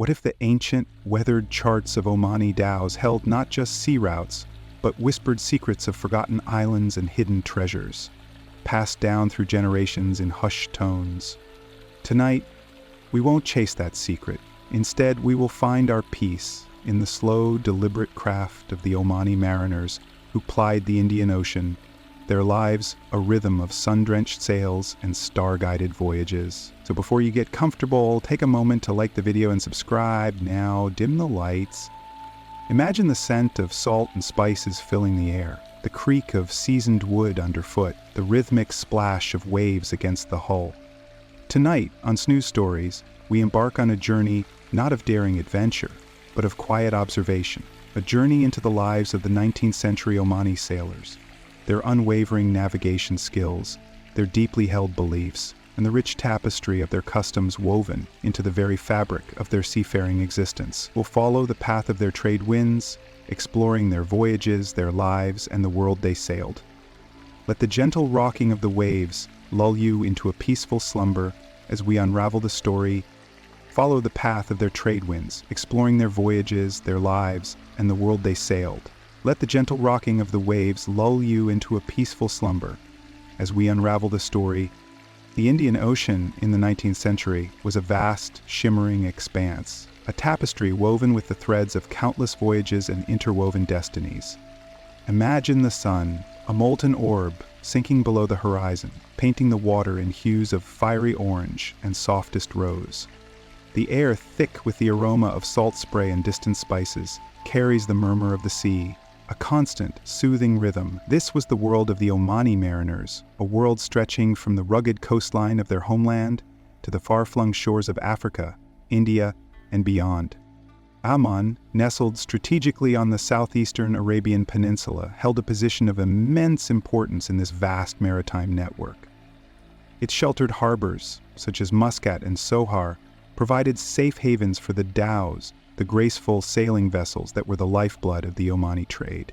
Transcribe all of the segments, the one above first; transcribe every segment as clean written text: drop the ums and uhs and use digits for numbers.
What if the ancient, weathered charts of Omani Dhows held not just sea routes, but whispered secrets of forgotten islands and hidden treasures, passed down through generations in hushed tones? Tonight, we won't chase that secret. Instead, we will find our peace in the slow, deliberate craft of the Omani mariners who plied the Indian Ocean, their lives a rhythm of sun-drenched sails and star-guided voyages. So before you get comfortable, take a moment to like the video and subscribe. Now, dim the lights. Imagine the scent of salt and spices filling the air, the creak of seasoned wood underfoot, the rhythmic splash of waves against the hull. Tonight, on Snooze Stories, we embark on a journey not of daring adventure, but of quiet observation, a journey into the lives of the 19th century Omani sailors, their unwavering navigation skills, their deeply held beliefs, and the rich tapestry of their customs woven into the very fabric of their seafaring existence. We'll follow the path of their trade winds, exploring their voyages, their lives, and the world they sailed. Let the gentle rocking of the waves lull you into a peaceful slumber as we unravel the story. Follow the path of their trade winds, exploring their voyages, their lives, and the world they sailed. Let the gentle rocking of the waves lull you into a peaceful slumber as we unravel the story. The Indian Ocean in the 19th century was a vast, shimmering expanse, a tapestry woven with the threads of countless voyages and interwoven destinies. Imagine the sun, a molten orb, sinking below the horizon, painting the water in hues of fiery orange and softest rose. The air, thick with the aroma of salt spray and distant spices, carries the murmur of the sea, a constant, soothing rhythm. This was the world of the Omani mariners, a world stretching from the rugged coastline of their homeland to the far-flung shores of Africa, India, and beyond. Oman, nestled strategically on the southeastern Arabian Peninsula, held a position of immense importance in this vast maritime network. Its sheltered harbors, such as Muscat and Sohar, provided safe havens for the Dhows, the graceful sailing vessels that were the lifeblood of the Omani trade.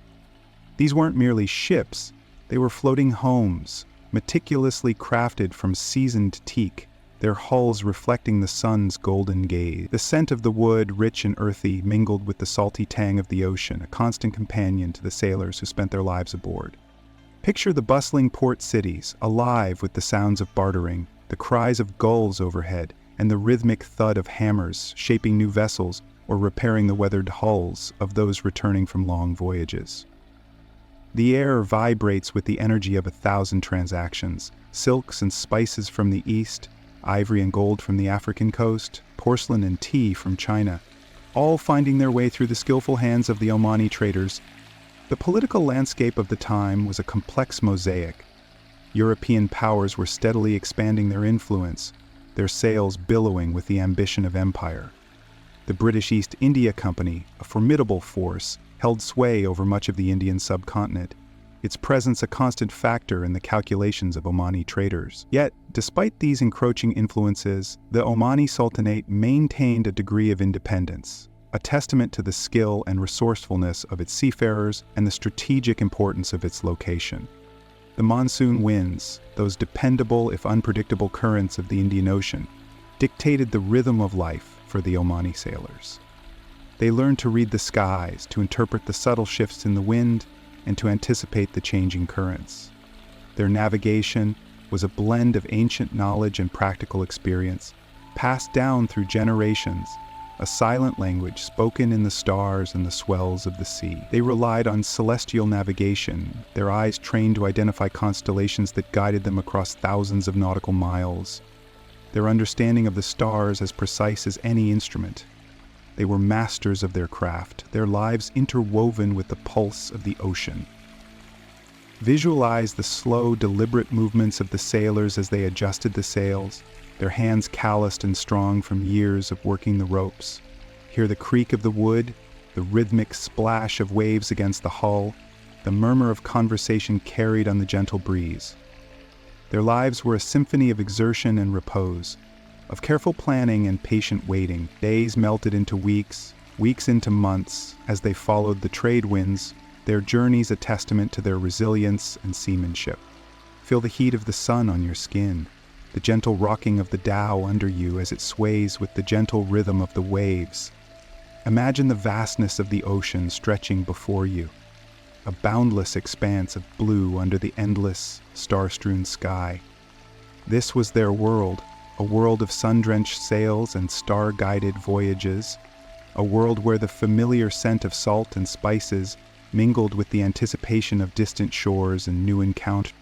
These weren't merely ships, they were floating homes, meticulously crafted from seasoned teak, their hulls reflecting the sun's golden gaze. The scent of the wood, rich and earthy, mingled with the salty tang of the ocean, a constant companion to the sailors who spent their lives aboard. Picture the bustling port cities, alive with the sounds of bartering, the cries of gulls overhead, and the rhythmic thud of hammers shaping new vessels or repairing the weathered hulls of those returning from long voyages. The air vibrates with the energy of 1,000 transactions, silks and spices from the east, ivory and gold from the African coast, porcelain and tea from China, all finding their way through the skillful hands of the Omani traders. The political landscape of the time was a complex mosaic. European powers were steadily expanding their influence, their sails billowing with the ambition of empire. The British East India Company, a formidable force, held sway over much of the Indian subcontinent, its presence a constant factor in the calculations of Omani traders. Yet, despite these encroaching influences, the Omani Sultanate maintained a degree of independence, a testament to the skill and resourcefulness of its seafarers and the strategic importance of its location. The monsoon winds, those dependable if unpredictable currents of the Indian Ocean, dictated the rhythm of life for the Omani sailors. They learned to read the skies, to interpret the subtle shifts in the wind, and to anticipate the changing currents. Their navigation was a blend of ancient knowledge and practical experience, passed down through generations, a silent language spoken in the stars and the swells of the sea. They relied on celestial navigation, their eyes trained to identify constellations that guided them across thousands of nautical miles, their understanding of the stars as precise as any instrument. They were masters of their craft, their lives interwoven with the pulse of the ocean. Visualize the slow, deliberate movements of the sailors as they adjusted the sails, their hands calloused and strong from years of working the ropes. Hear the creak of the wood, the rhythmic splash of waves against the hull, the murmur of conversation carried on the gentle breeze. Their lives were a symphony of exertion and repose, of careful planning and patient waiting. Days melted into weeks, weeks into months, as they followed the trade winds, their journeys a testament to their resilience and seamanship. Feel the heat of the sun on your skin, the gentle rocking of the Dhow under you as it sways with the gentle rhythm of the waves. Imagine the vastness of the ocean stretching before you, a boundless expanse of blue under the endless, star-strewn sky. This was their world, a world of sun-drenched sails and star-guided voyages, a world where the familiar scent of salt and spices mingled with the anticipation of distant shores and new encounters.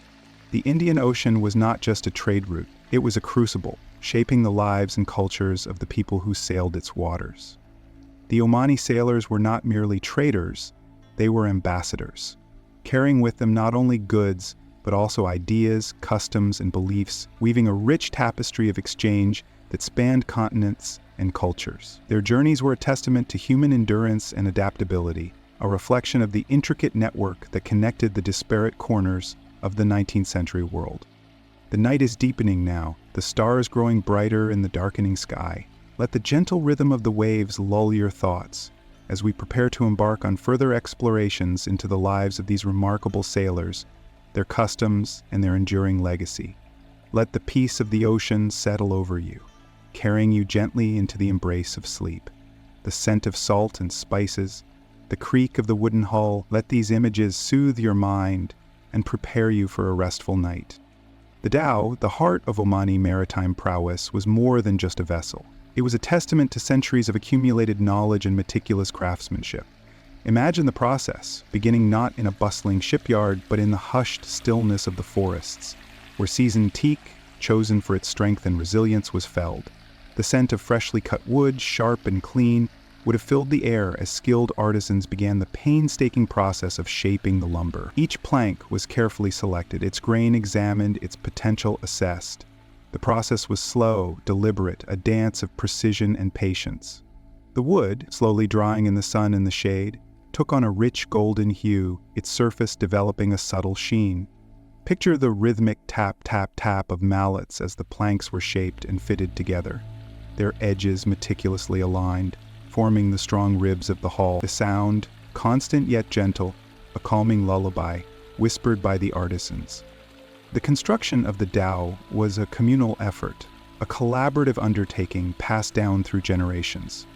The Indian Ocean was not just a trade route, it was a crucible, shaping the lives and cultures of the people who sailed its waters. The Omani sailors were not merely traders, they were ambassadors, carrying with them not only goods, but also ideas, customs, and beliefs, weaving a rich tapestry of exchange that spanned continents and cultures. Their journeys were a testament to human endurance and adaptability, a reflection of the intricate network that connected the disparate corners of the 19th century world. The night is deepening now, the stars growing brighter in the darkening sky. Let the gentle rhythm of the waves lull your thoughts as we prepare to embark on further explorations into the lives of these remarkable sailors, their customs, and their enduring legacy. Let the peace of the ocean settle over you, carrying you gently into the embrace of sleep. The scent of salt and spices, the creak of the wooden hull, let these images soothe your mind and prepare you for a restful night. The Dhow, the heart of Omani maritime prowess, was more than just a vessel. It was a testament to centuries of accumulated knowledge and meticulous craftsmanship. Imagine the process, beginning not in a bustling shipyard, but in the hushed stillness of the forests, where seasoned teak, chosen for its strength and resilience, was felled. The scent of freshly cut wood, sharp and clean, would have filled the air as skilled artisans began the painstaking process of shaping the lumber. Each plank was carefully selected, its grain examined, its potential assessed. The process was slow, deliberate, a dance of precision and patience. The wood, slowly drying in the sun and the shade, took on a rich golden hue, its surface developing a subtle sheen. Picture the rhythmic tap-tap-tap of mallets as the planks were shaped and fitted together, their edges meticulously aligned, forming the strong ribs of the hull. The sound, constant yet gentle, a calming lullaby, whispered by the artisans. The construction of the Dhow was a communal effort, a collaborative undertaking passed down through generations.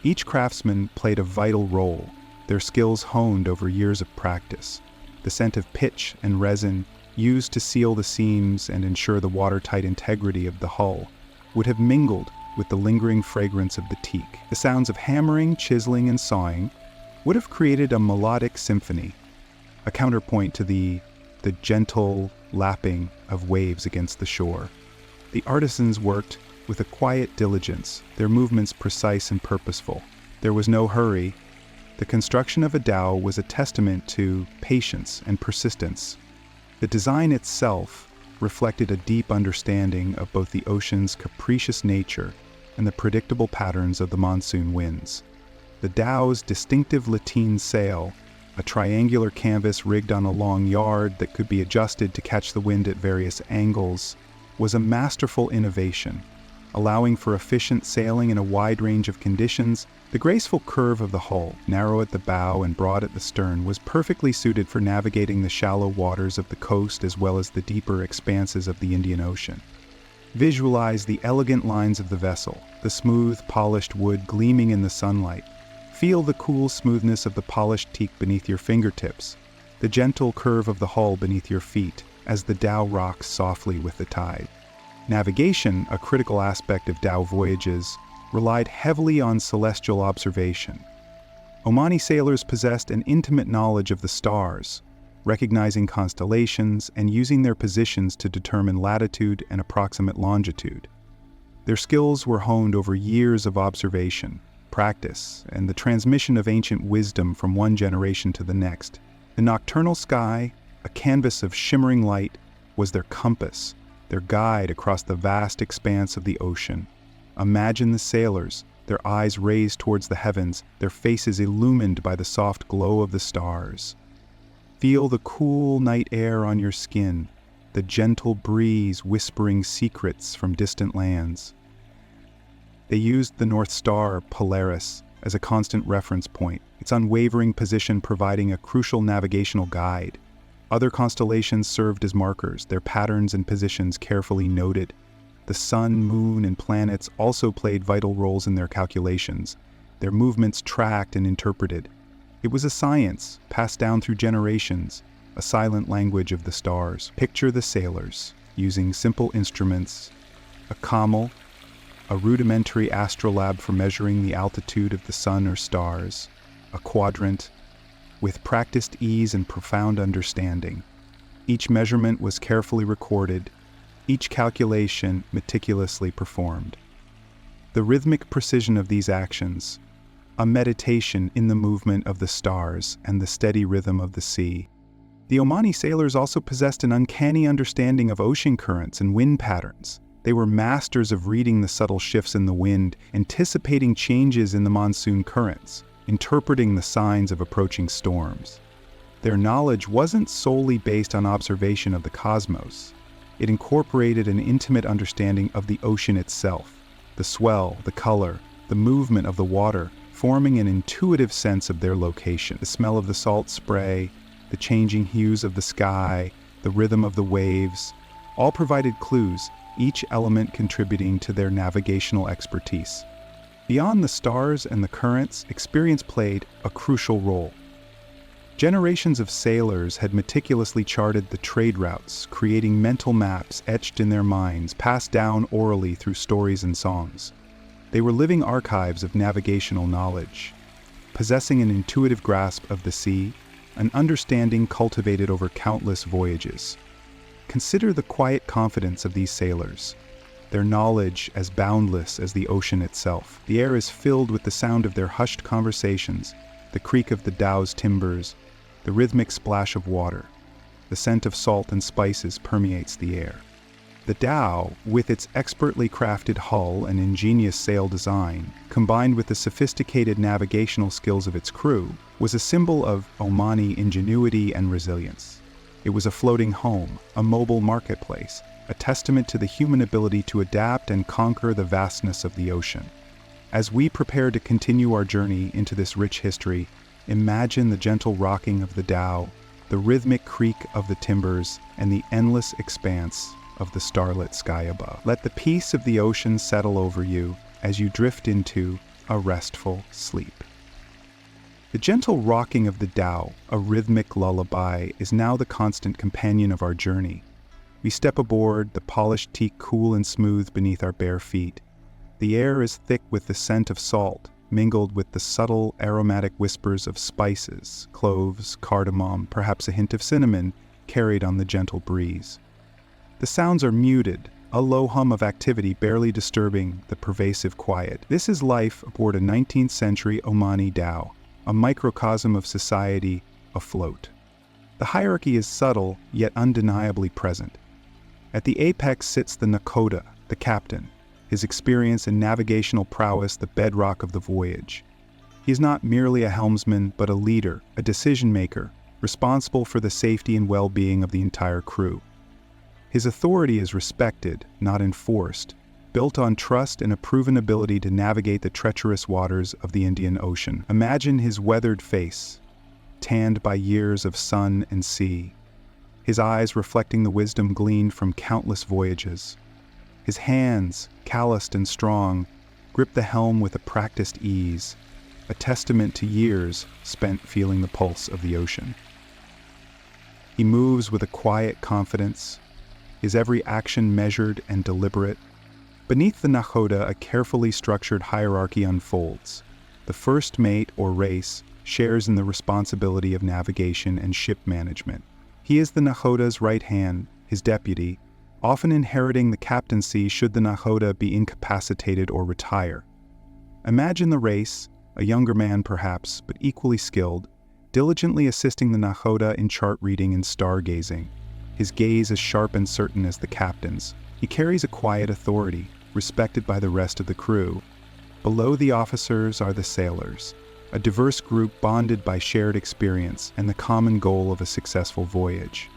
Each craftsman played a vital role, their skills honed over years of practice. The scent of pitch and resin, used to seal the seams and ensure the watertight integrity of the hull, would have mingled with the lingering fragrance of the teak. The sounds of hammering, chiseling, and sawing would have created a melodic symphony, a counterpoint to the gentle lapping of waves against the shore. The artisans worked with a quiet diligence, their movements precise and purposeful. There was no hurry. The construction of a dhow was a testament to patience and persistence. The design itself reflected a deep understanding of both the ocean's capricious nature and the predictable patterns of the monsoon winds. The dhow's distinctive lateen sail, a triangular canvas rigged on a long yard that could be adjusted to catch the wind at various angles, was a masterful innovation, allowing for efficient sailing in a wide range of conditions. The graceful curve of the hull, narrow at the bow and broad at the stern, was perfectly suited for navigating the shallow waters of the coast as well as the deeper expanses of the Indian Ocean. Visualize the elegant lines of the vessel, the smooth, polished wood gleaming in the sunlight. Feel the cool smoothness of the polished teak beneath your fingertips, the gentle curve of the hull beneath your feet as the dhow rocks softly with the tide. Navigation, a critical aspect of dhow voyages, relied heavily on celestial observation. Omani sailors possessed an intimate knowledge of the stars, recognizing constellations and using their positions to determine latitude and approximate longitude. Their skills were honed over years of observation, practice, and the transmission of ancient wisdom from one generation to the next. The nocturnal sky, a canvas of shimmering light, was their compass, their guide across the vast expanse of the ocean. Imagine the sailors, their eyes raised towards the heavens, their faces illumined by the soft glow of the stars. Feel the cool night air on your skin, the gentle breeze whispering secrets from distant lands. They used the North Star, Polaris, as a constant reference point, its unwavering position providing a crucial navigational guide. Other constellations served as markers, their patterns and positions carefully noted. The sun, moon, and planets also played vital roles in their calculations, their movements tracked and interpreted. It was a science passed down through generations, a silent language of the stars. Picture the sailors, using simple instruments, a camel, a rudimentary astrolabe for measuring the altitude of the sun or stars, a quadrant, with practiced ease and profound understanding. Each measurement was carefully recorded, each calculation meticulously performed. The rhythmic precision of these actions, a meditation in the movement of the stars and the steady rhythm of the sea. The Omani sailors also possessed an uncanny understanding of ocean currents and wind patterns. They were masters of reading the subtle shifts in the wind, anticipating changes in the monsoon currents, interpreting the signs of approaching storms. Their knowledge wasn't solely based on observation of the cosmos. It incorporated an intimate understanding of the ocean itself, the swell, the color, the movement of the water, forming an intuitive sense of their location. The smell of the salt spray, the changing hues of the sky, the rhythm of the waves, all provided clues, each element contributing to their navigational expertise. Beyond the stars and the currents, experience played a crucial role. Generations of sailors had meticulously charted the trade routes, creating mental maps etched in their minds, passed down orally through stories and songs. They were living archives of navigational knowledge, possessing an intuitive grasp of the sea, an understanding cultivated over countless voyages. Consider the quiet confidence of these sailors, their knowledge as boundless as the ocean itself. The air is filled with the sound of their hushed conversations, the creak of the Dhows timbers, the rhythmic splash of water. The scent of salt and spices permeates the air. The dhow, with its expertly crafted hull and ingenious sail design, combined with the sophisticated navigational skills of its crew, was a symbol of Omani ingenuity and resilience. It was a floating home, a mobile marketplace, a testament to the human ability to adapt and conquer the vastness of the ocean. As we prepare to continue our journey into this rich history, imagine the gentle rocking of the dhow, the rhythmic creak of the timbers, and the endless expanse of the starlit sky above. Let the peace of the ocean settle over you as you drift into a restful sleep. The gentle rocking of the dhow, a rhythmic lullaby, is now the constant companion of our journey. We step aboard, the polished teak cool and smooth beneath our bare feet. The air is thick with the scent of salt, mingled with the subtle aromatic whispers of spices, cloves, cardamom, perhaps a hint of cinnamon, carried on the gentle breeze. The sounds are muted, a low hum of activity barely disturbing the pervasive quiet. This is life aboard a 19th century Omani dhow, a microcosm of society afloat. The hierarchy is subtle, yet undeniably present. At the apex sits the nakhoda, the captain, his experience and navigational prowess the bedrock of the voyage. He is not merely a helmsman, but a leader, a decision-maker, responsible for the safety and well-being of the entire crew. His authority is respected, not enforced, built on trust and a proven ability to navigate the treacherous waters of the Indian Ocean. Imagine his weathered face, tanned by years of sun and sea, his eyes reflecting the wisdom gleaned from countless voyages. His hands, calloused and strong, grip the helm with a practiced ease, a testament to years spent feeling the pulse of the ocean. He moves with a quiet confidence, his every action measured and deliberate. Beneath the nakhoda, a carefully structured hierarchy unfolds. The first mate or race shares in the responsibility of navigation and ship management. He is the nakhoda's right hand, his deputy, often inheriting the captaincy should the nakhoda be incapacitated or retire. Imagine the race, a younger man perhaps, but equally skilled, diligently assisting the nakhoda in chart reading and stargazing. His gaze as sharp and certain as the captain's. He carries a quiet authority, respected by the rest of the crew. Below the officers are the sailors, a diverse group bonded by shared experience and the common goal of a successful voyage.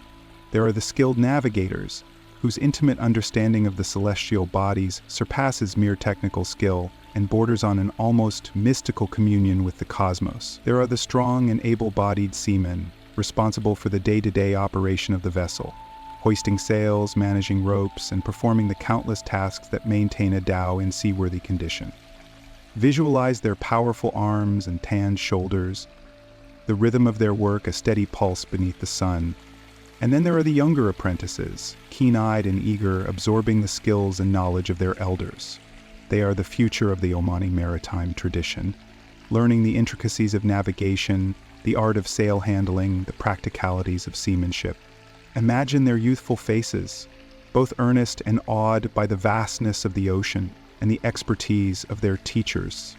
There are the skilled navigators, whose intimate understanding of the celestial bodies surpasses mere technical skill and borders on an almost mystical communion with the cosmos. There are the strong and able-bodied seamen, responsible for the day-to-day operation of the vessel, hoisting sails, managing ropes, and performing the countless tasks that maintain a dhow in seaworthy condition. Visualize their powerful arms and tanned shoulders, the rhythm of their work a steady pulse beneath the sun. And then there are the younger apprentices, keen-eyed and eager, absorbing the skills and knowledge of their elders. They are the future of the Omani maritime tradition, learning the intricacies of navigation, the art of sail handling, the practicalities of seamanship. Imagine their youthful faces, both earnest and awed by the vastness of the ocean and the expertise of their teachers.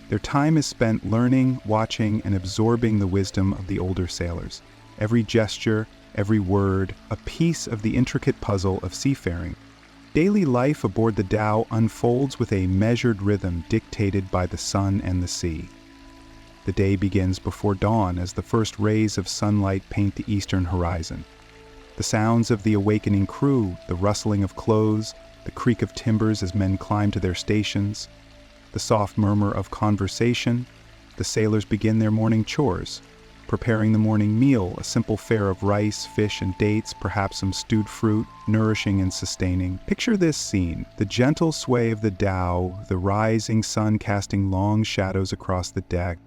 Their time is spent learning, watching, and absorbing the wisdom of the older sailors. Every gesture, every word, a piece of the intricate puzzle of seafaring. Daily life aboard the dhow unfolds with a measured rhythm dictated by the sun and the sea. The day begins before dawn as the first rays of sunlight paint the eastern horizon. The sounds of the awakening crew, the rustling of clothes, the creak of timbers as men climb to their stations, the soft murmur of conversation. The sailors begin their morning chores, preparing the morning meal, a simple fare of rice, fish, and dates, perhaps some stewed fruit, nourishing and sustaining. Picture this scene: the gentle sway of the dhow, the rising sun casting long shadows across the deck.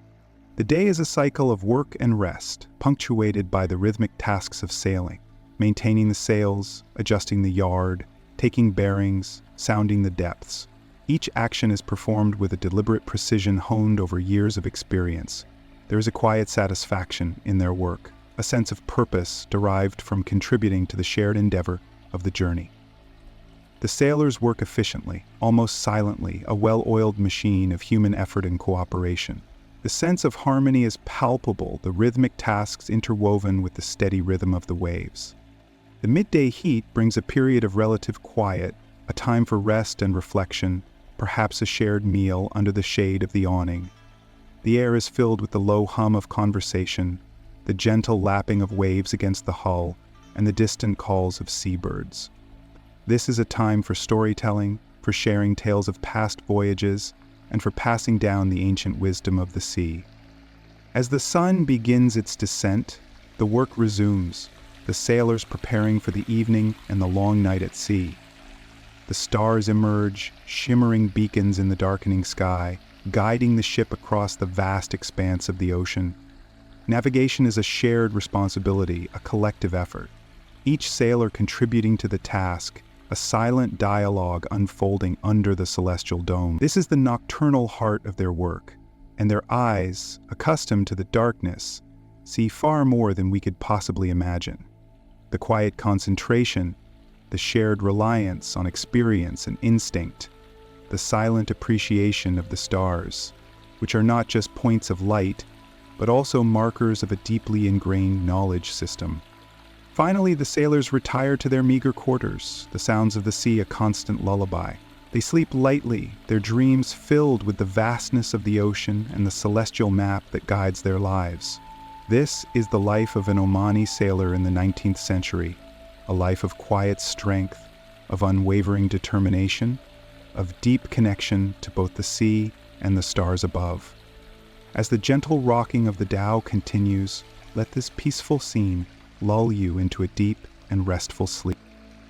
The day is a cycle of work and rest, punctuated by the rhythmic tasks of sailing, maintaining the sails, adjusting the yard, taking bearings, sounding the depths. Each action is performed with a deliberate precision honed over years of experience. There is a quiet satisfaction in their work, a sense of purpose derived from contributing to the shared endeavor of the journey. The sailors work efficiently, almost silently, a well-oiled machine of human effort and cooperation. The sense of harmony is palpable, the rhythmic tasks interwoven with the steady rhythm of the waves. The midday heat brings a period of relative quiet, a time for rest and reflection, perhaps a shared meal under the shade of the awning. The air is filled with the low hum of conversation, the gentle lapping of waves against the hull, and the distant calls of seabirds. This is a time for storytelling, for sharing tales of past voyages, and for passing down the ancient wisdom of the sea. As the sun begins its descent, the work resumes, the sailors preparing for the evening and the long night at sea. The stars emerge, shimmering beacons in the darkening sky, guiding the ship across the vast expanse of the ocean. Navigation is a shared responsibility, a collective effort. Each sailor contributing to the task, a silent dialogue unfolding under the celestial dome. This is the nocturnal heart of their work, and their eyes, accustomed to the darkness, see far more than we could possibly imagine. The quiet concentration, the shared reliance on experience and instinct, the silent appreciation of the stars, which are not just points of light, but also markers of a deeply ingrained knowledge system. Finally, the sailors retire to their meager quarters, the sounds of the sea a constant lullaby. They sleep lightly, their dreams filled with the vastness of the ocean and the celestial map that guides their lives. This is the life of an Omani sailor in the 19th century, a life of quiet strength, of unwavering determination, of deep connection to both the sea and the stars above. As the gentle rocking of the dhow continues, let this peaceful scene lull you into a deep and restful sleep.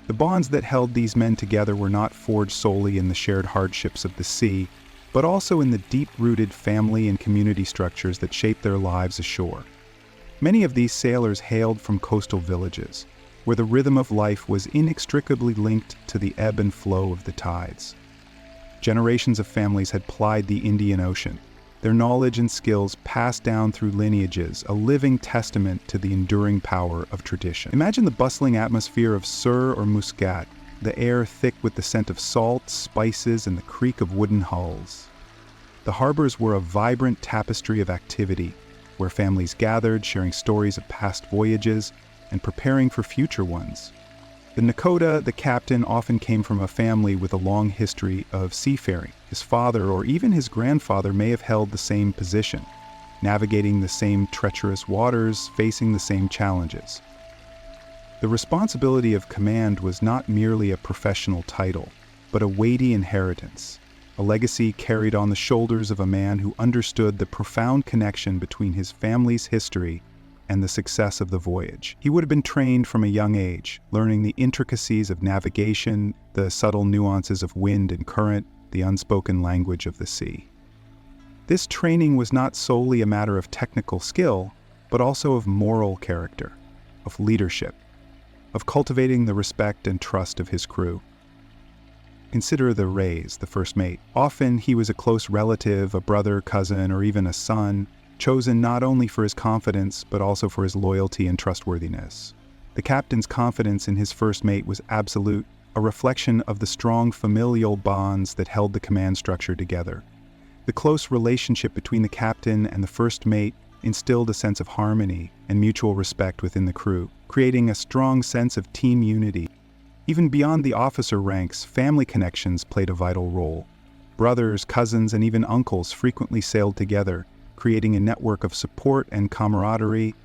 The bonds that held these men together were not forged solely in the shared hardships of the sea, but also in the deep-rooted family and community structures that shaped their lives ashore. Many of these sailors hailed from coastal villages, where the rhythm of life was inextricably linked to the ebb and flow of the tides. Generations of families had plied the Indian Ocean, their knowledge and skills passed down through lineages, a living testament to the enduring power of tradition. Imagine the bustling atmosphere of Sur or Muscat, the air thick with the scent of salt, spices, and the creak of wooden hulls. The harbors were a vibrant tapestry of activity, where families gathered, sharing stories of past voyages and preparing for future ones. The Nakoda, the captain, often came from a family with a long history of seafaring. His father or even his grandfather may have held the same position, navigating the same treacherous waters, facing the same challenges. The responsibility of command was not merely a professional title, but a weighty inheritance, a legacy carried on the shoulders of a man who understood the profound connection between his family's history and the success of the voyage. He would have been trained from a young age, learning the intricacies of navigation, the subtle nuances of wind and current, the unspoken language of the sea. This training was not solely a matter of technical skill, but also of moral character, of leadership, of cultivating the respect and trust of his crew. Consider the Rays, the first mate. Often he was a close relative, a brother, cousin, or even a son, chosen not only for his confidence, but also for his loyalty and trustworthiness. The captain's confidence in his first mate was absolute, a reflection of the strong familial bonds that held the command structure together. The close relationship between the captain and the first mate instilled a sense of harmony and mutual respect within the crew, creating a strong sense of team unity. Even beyond the officer ranks, family connections played a vital role. Brothers, cousins, and even uncles frequently sailed together, creating a network of support and camaraderie.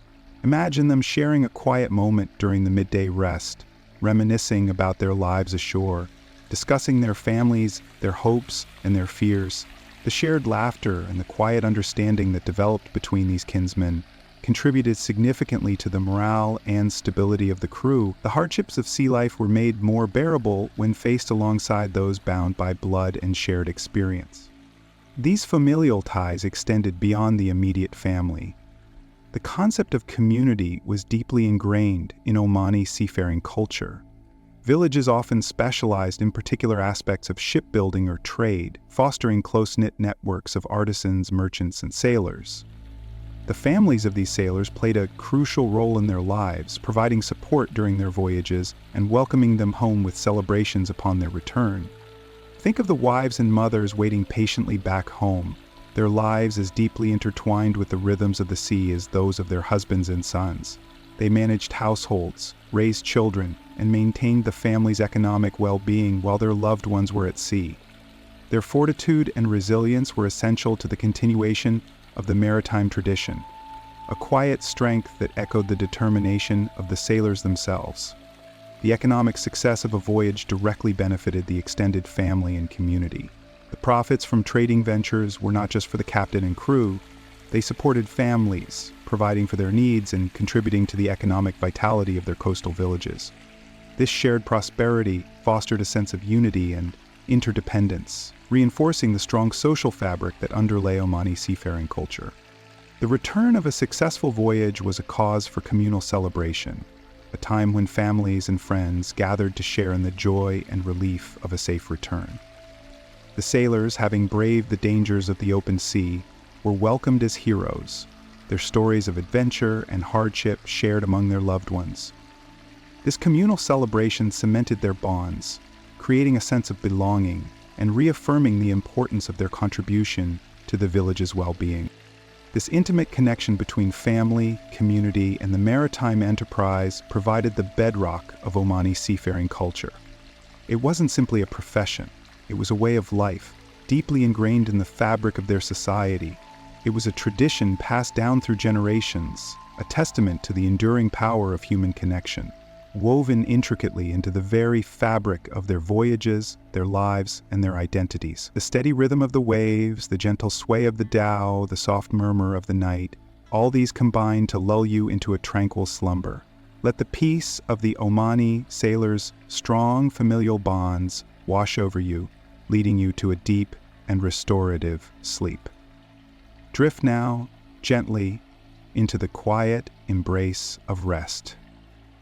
Imagine them sharing a quiet moment during the midday rest, reminiscing about their lives ashore, discussing their families, their hopes, and their fears. The shared laughter and the quiet understanding that developed between these kinsmen contributed significantly to the morale and stability of the crew. The hardships of sea life were made more bearable when faced alongside those bound by blood and shared experience. These familial ties extended beyond the immediate family. The concept of community was deeply ingrained in Omani seafaring culture. Villages often specialized in particular aspects of shipbuilding or trade, fostering close-knit networks of artisans, merchants, and sailors. The families of these sailors played a crucial role in their lives, providing support during their voyages and welcoming them home with celebrations upon their return. Think of the wives and mothers waiting patiently back home, their lives as deeply intertwined with the rhythms of the sea as those of their husbands and sons. They managed households, raised children, and maintained the family's economic well-being while their loved ones were at sea. Their fortitude and resilience were essential to the continuation of the maritime tradition, a quiet strength that echoed the determination of the sailors themselves. The economic success of a voyage directly benefited the extended family and community. The profits from trading ventures were not just for the captain and crew, they supported families, providing for their needs and contributing to the economic vitality of their coastal villages. This shared prosperity fostered a sense of unity and interdependence, reinforcing the strong social fabric that underlay Omani seafaring culture. The return of a successful voyage was a cause for communal celebration, a time when families and friends gathered to share in the joy and relief of a safe return. The sailors, having braved the dangers of the open sea, were welcomed as heroes, their stories of adventure and hardship shared among their loved ones. This communal celebration cemented their bonds, creating a sense of belonging and reaffirming the importance of their contribution to the village's well-being. This intimate connection between family, community, and the maritime enterprise provided the bedrock of Omani seafaring culture. It wasn't simply a profession, it was a way of life, deeply ingrained in the fabric of their society. It was a tradition passed down through generations, a testament to the enduring power of human connection, woven intricately into the very fabric of their voyages, their lives, and their identities. The steady rhythm of the waves, the gentle sway of the dhow, the soft murmur of the night, all these combine to lull you into a tranquil slumber. Let the peace of the Omani sailors' strong familial bonds wash over you, leading you to a deep and restorative sleep. Drift now, gently, into the quiet embrace of rest.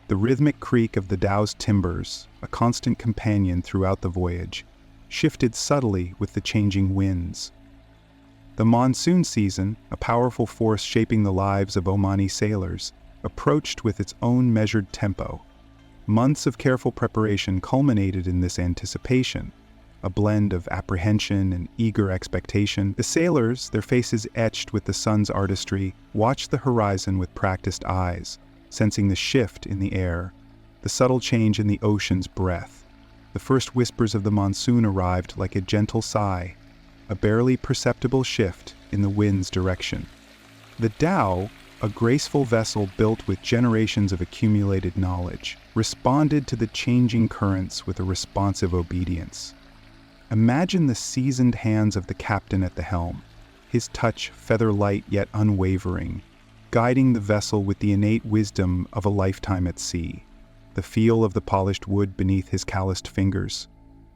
The rhythmic creak of the dhow's timbers, a constant companion throughout the voyage, shifted subtly with the changing winds. The monsoon season, a powerful force shaping the lives of Omani sailors, approached with its own measured tempo. Months of careful preparation culminated in this anticipation, a blend of apprehension and eager expectation. The sailors, their faces etched with the sun's artistry, watched the horizon with practiced eyes, sensing the shift in the air, the subtle change in the ocean's breath. The first whispers of the monsoon arrived like a gentle sigh, a barely perceptible shift in the wind's direction. The dhow, a graceful vessel built with generations of accumulated knowledge, responded to the changing currents with a responsive obedience. Imagine the seasoned hands of the captain at the helm, his touch feather-light yet unwavering, guiding the vessel with the innate wisdom of a lifetime at sea. The feel of the polished wood beneath his calloused fingers,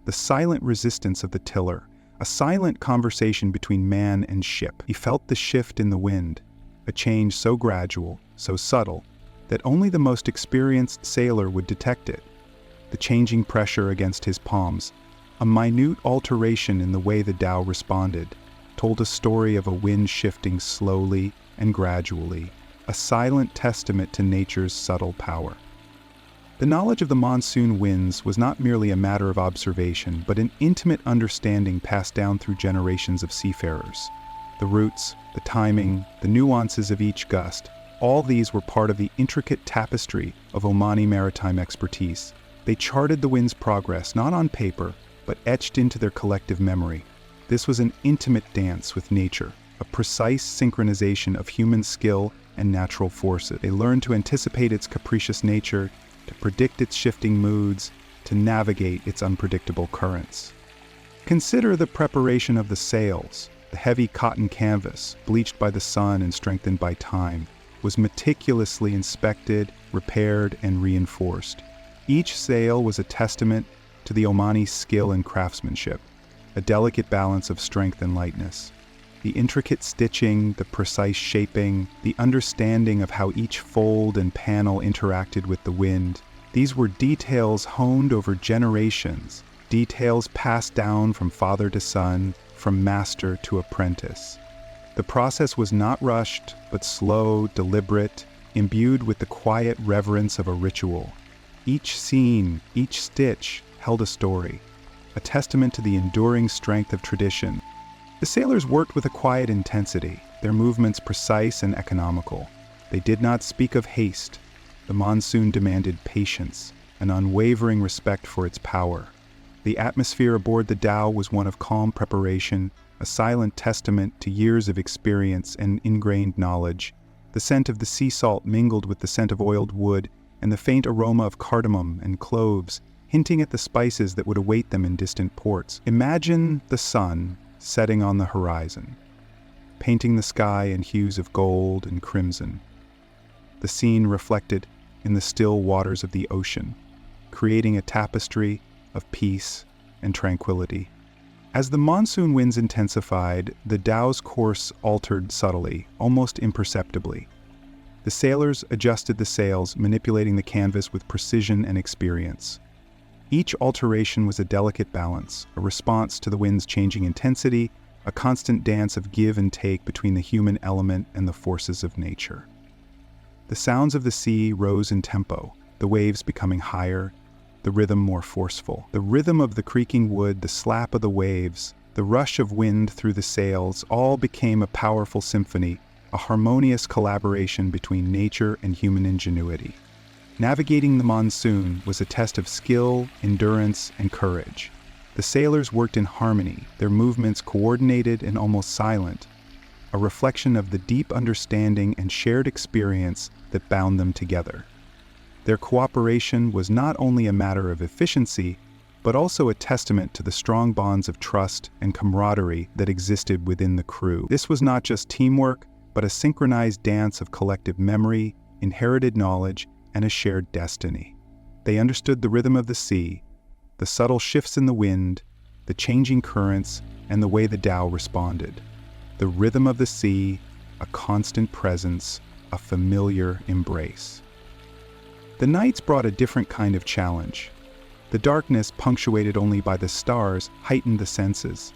the silent resistance of the tiller, a silent conversation between man and ship. He felt the shift in the wind, a change so gradual, so subtle, that only the most experienced sailor would detect it. The changing pressure against his palms, a minute alteration in the way the dhow responded, told a story of a wind shifting slowly and gradually, a silent testament to nature's subtle power. The knowledge of the monsoon winds was not merely a matter of observation, but an intimate understanding passed down through generations of seafarers. The routes, the timing, the nuances of each gust, all these were part of the intricate tapestry of Omani maritime expertise. They charted the wind's progress not on paper, but etched into their collective memory. This was an intimate dance with nature, a precise synchronization of human skill and natural forces. They learned to anticipate its capricious nature, to predict its shifting moods, to navigate its unpredictable currents. Consider the preparation of the sails. The heavy cotton canvas, bleached by the sun and strengthened by time, was meticulously inspected, repaired, and reinforced. Each sail was a testament to the Omani skill and craftsmanship, a delicate balance of strength and lightness. The intricate stitching, the precise shaping, the understanding of how each fold and panel interacted with the wind, these were details honed over generations, details passed down from father to son, from master to apprentice. The process was not rushed, but slow, deliberate, imbued with the quiet reverence of a ritual. Each scene, each stitch, held a story, a testament to the enduring strength of tradition. The sailors worked with a quiet intensity, their movements precise and economical. They did not speak of haste. The monsoon demanded patience, an unwavering respect for its power. The atmosphere aboard the dhow was one of calm preparation, a silent testament to years of experience and ingrained knowledge. The scent of the sea salt mingled with the scent of oiled wood and the faint aroma of cardamom and cloves, hinting at the spices that would await them in distant ports. Imagine the sun setting on the horizon, painting the sky in hues of gold and crimson. The scene reflected in the still waters of the ocean, creating a tapestry of peace and tranquility. As the monsoon winds intensified, the dhow's course altered subtly, almost imperceptibly. The sailors adjusted the sails, manipulating the canvas with precision and experience. Each alteration was a delicate balance, a response to the wind's changing intensity, a constant dance of give and take between the human element and the forces of nature. The sounds of the sea rose in tempo, the waves becoming higher, the rhythm more forceful. The rhythm of the creaking wood, the slap of the waves, the rush of wind through the sails, all became a powerful symphony, a harmonious collaboration between nature and human ingenuity. Navigating the monsoon was a test of skill, endurance, and courage. The sailors worked in harmony, their movements coordinated and almost silent, a reflection of the deep understanding and shared experience that bound them together. Their cooperation was not only a matter of efficiency, but also a testament to the strong bonds of trust and camaraderie that existed within the crew. This was not just teamwork, but a synchronized dance of collective memory, inherited knowledge, and a shared destiny. They understood the rhythm of the sea, the subtle shifts in the wind, the changing currents, and the way the dhow responded. The rhythm of the sea, a constant presence, a familiar embrace. The nights brought a different kind of challenge. The darkness, punctuated only by the stars, heightened the senses.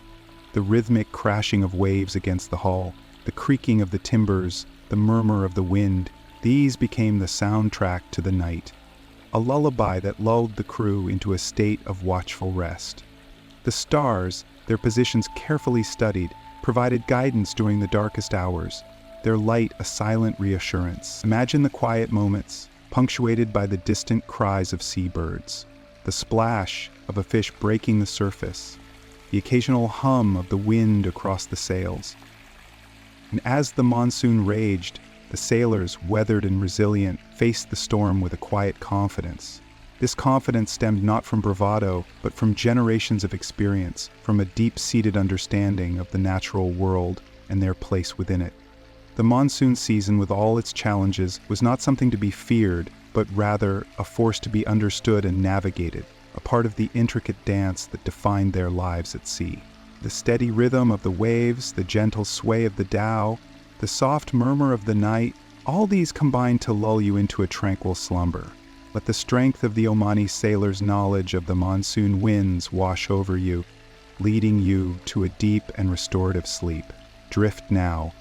The rhythmic crashing of waves against the hull, the creaking of the timbers, the murmur of the wind, these became the soundtrack to the night, a lullaby that lulled the crew into a state of watchful rest. The stars, their positions carefully studied, provided guidance during the darkest hours, their light a silent reassurance. Imagine the quiet moments, punctuated by the distant cries of seabirds, the splash of a fish breaking the surface, the occasional hum of the wind across the sails. And as the monsoon raged, the sailors, weathered and resilient, faced the storm with a quiet confidence. This confidence stemmed not from bravado, but from generations of experience, from a deep-seated understanding of the natural world and their place within it. The monsoon season, with all its challenges, was not something to be feared, but rather a force to be understood and navigated, a part of the intricate dance that defined their lives at sea. The steady rhythm of the waves, the gentle sway of the dhow, the soft murmur of the night, all these combined to lull you into a tranquil slumber. Let the strength of the Omani sailors' knowledge of the monsoon winds wash over you, leading you to a deep and restorative sleep. Drift now,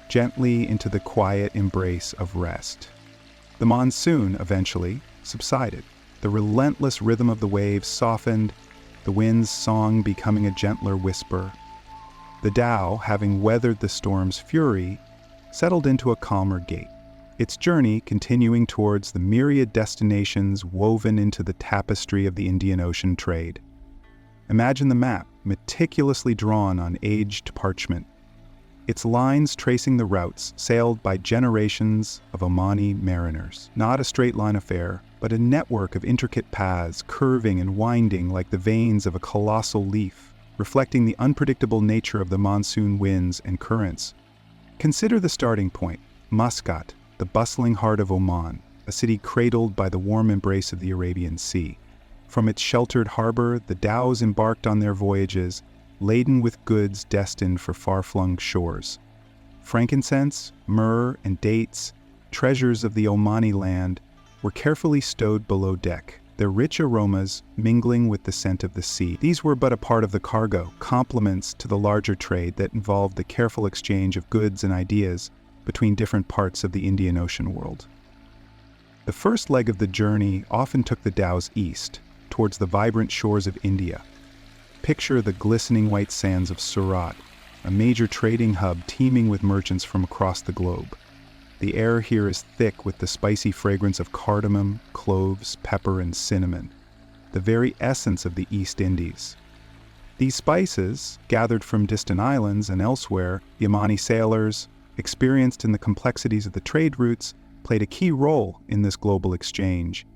gently into the quiet embrace of rest. The monsoon eventually subsided. The relentless rhythm of the waves softened, the wind's song becoming a gentler whisper. The dhow, having weathered the storm's fury, settled into a calmer gait, its journey continuing towards the myriad destinations woven into the tapestry of the Indian Ocean trade. Imagine the map, meticulously drawn on aged parchment, its lines tracing the routes sailed by generations of Omani mariners. Not a straight line affair, but a network of intricate paths curving and winding like the veins of a colossal leaf, reflecting the unpredictable nature of the monsoon winds and currents. Consider the starting point, Muscat, the bustling heart of Oman, a city cradled by the warm embrace of the Arabian Sea. From its sheltered harbor, the dhows embarked on their voyages, laden with goods destined for far-flung shores. Frankincense, myrrh, and dates, treasures of the Omani land, were carefully stowed below deck, their rich aromas mingling with the scent of the sea. These were but a part of the cargo, complements to the larger trade that involved the careful exchange of goods and ideas between different parts of the Indian Ocean world. The first leg of the journey often took the dhows east, towards the vibrant shores of India. Picture the glistening white sands of Surat, a major trading hub teeming with merchants from across the globe. The air here is thick with the spicy fragrance of cardamom, cloves, pepper, and cinnamon, the very essence of the East Indies. These spices, gathered from distant islands and elsewhere, the Omani sailors, experienced in the complexities of the trade routes, played a key role in this global exchange.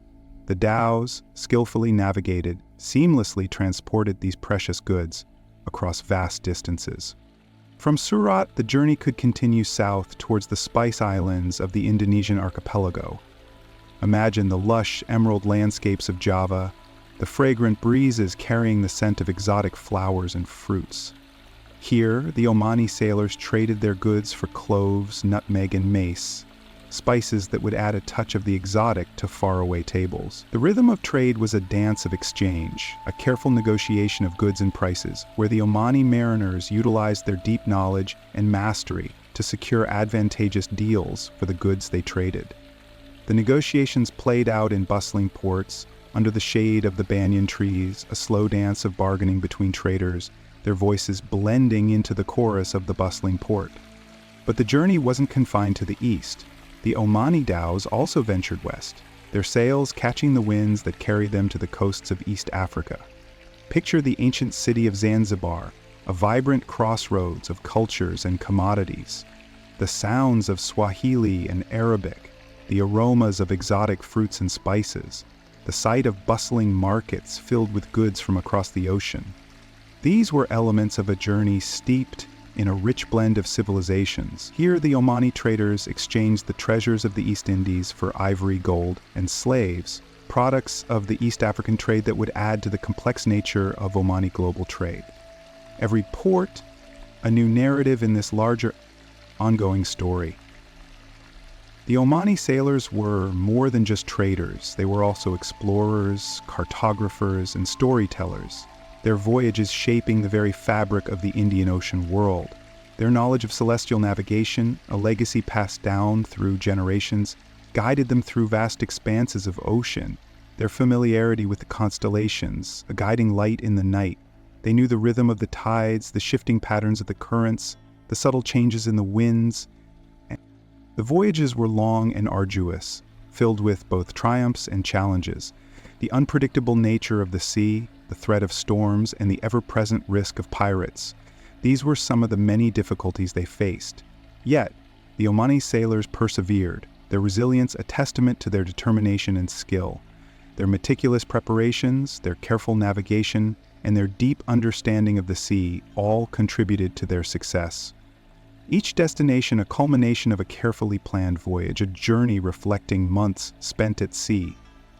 The dhows, skillfully navigated, seamlessly transported these precious goods across vast distances. From Surat, the journey could continue south towards the Spice Islands of the Indonesian archipelago. Imagine the lush emerald landscapes of Java, the fragrant breezes carrying the scent of exotic flowers and fruits. Here, the Omani sailors traded their goods for cloves, nutmeg, and mace, spices that would add a touch of the exotic to faraway tables. The rhythm of trade was a dance of exchange, a careful negotiation of goods and prices, where the Omani mariners utilized their deep knowledge and mastery to secure advantageous deals for the goods they traded. The negotiations played out in bustling ports, under the shade of the banyan trees, a slow dance of bargaining between traders, their voices blending into the chorus of the bustling port. But the journey wasn't confined to the east. The Omani dhows also ventured west, their sails catching the winds that carried them to the coasts of East Africa. Picture the ancient city of Zanzibar, a vibrant crossroads of cultures and commodities. The sounds of Swahili and Arabic, the aromas of exotic fruits and spices, the sight of bustling markets filled with goods from across the ocean. These were elements of a journey steeped in a rich blend of civilizations. Here, the Omani traders exchanged the treasures of the East Indies for ivory, gold, and slaves, products of the East African trade that would add to the complex nature of Omani global trade. Every port, a new narrative in this larger, ongoing story. The Omani sailors were more than just traders. They were also explorers, cartographers, and storytellers, their voyages shaping the very fabric of the Indian Ocean world. Their knowledge of celestial navigation, a legacy passed down through generations, guided them through vast expanses of ocean. Their familiarity with the constellations, a guiding light in the night. They knew the rhythm of the tides, the shifting patterns of the currents, the subtle changes in the winds. The voyages were long and arduous, filled with both triumphs and challenges. The unpredictable nature of the sea, the threat of storms, and the ever-present risk of pirates. These were some of the many difficulties they faced. Yet, the Omani sailors persevered, their resilience a testament to their determination and skill. Their meticulous preparations, their careful navigation, and their deep understanding of the sea all contributed to their success. Each destination a culmination of a carefully planned voyage, a journey reflecting months spent at sea.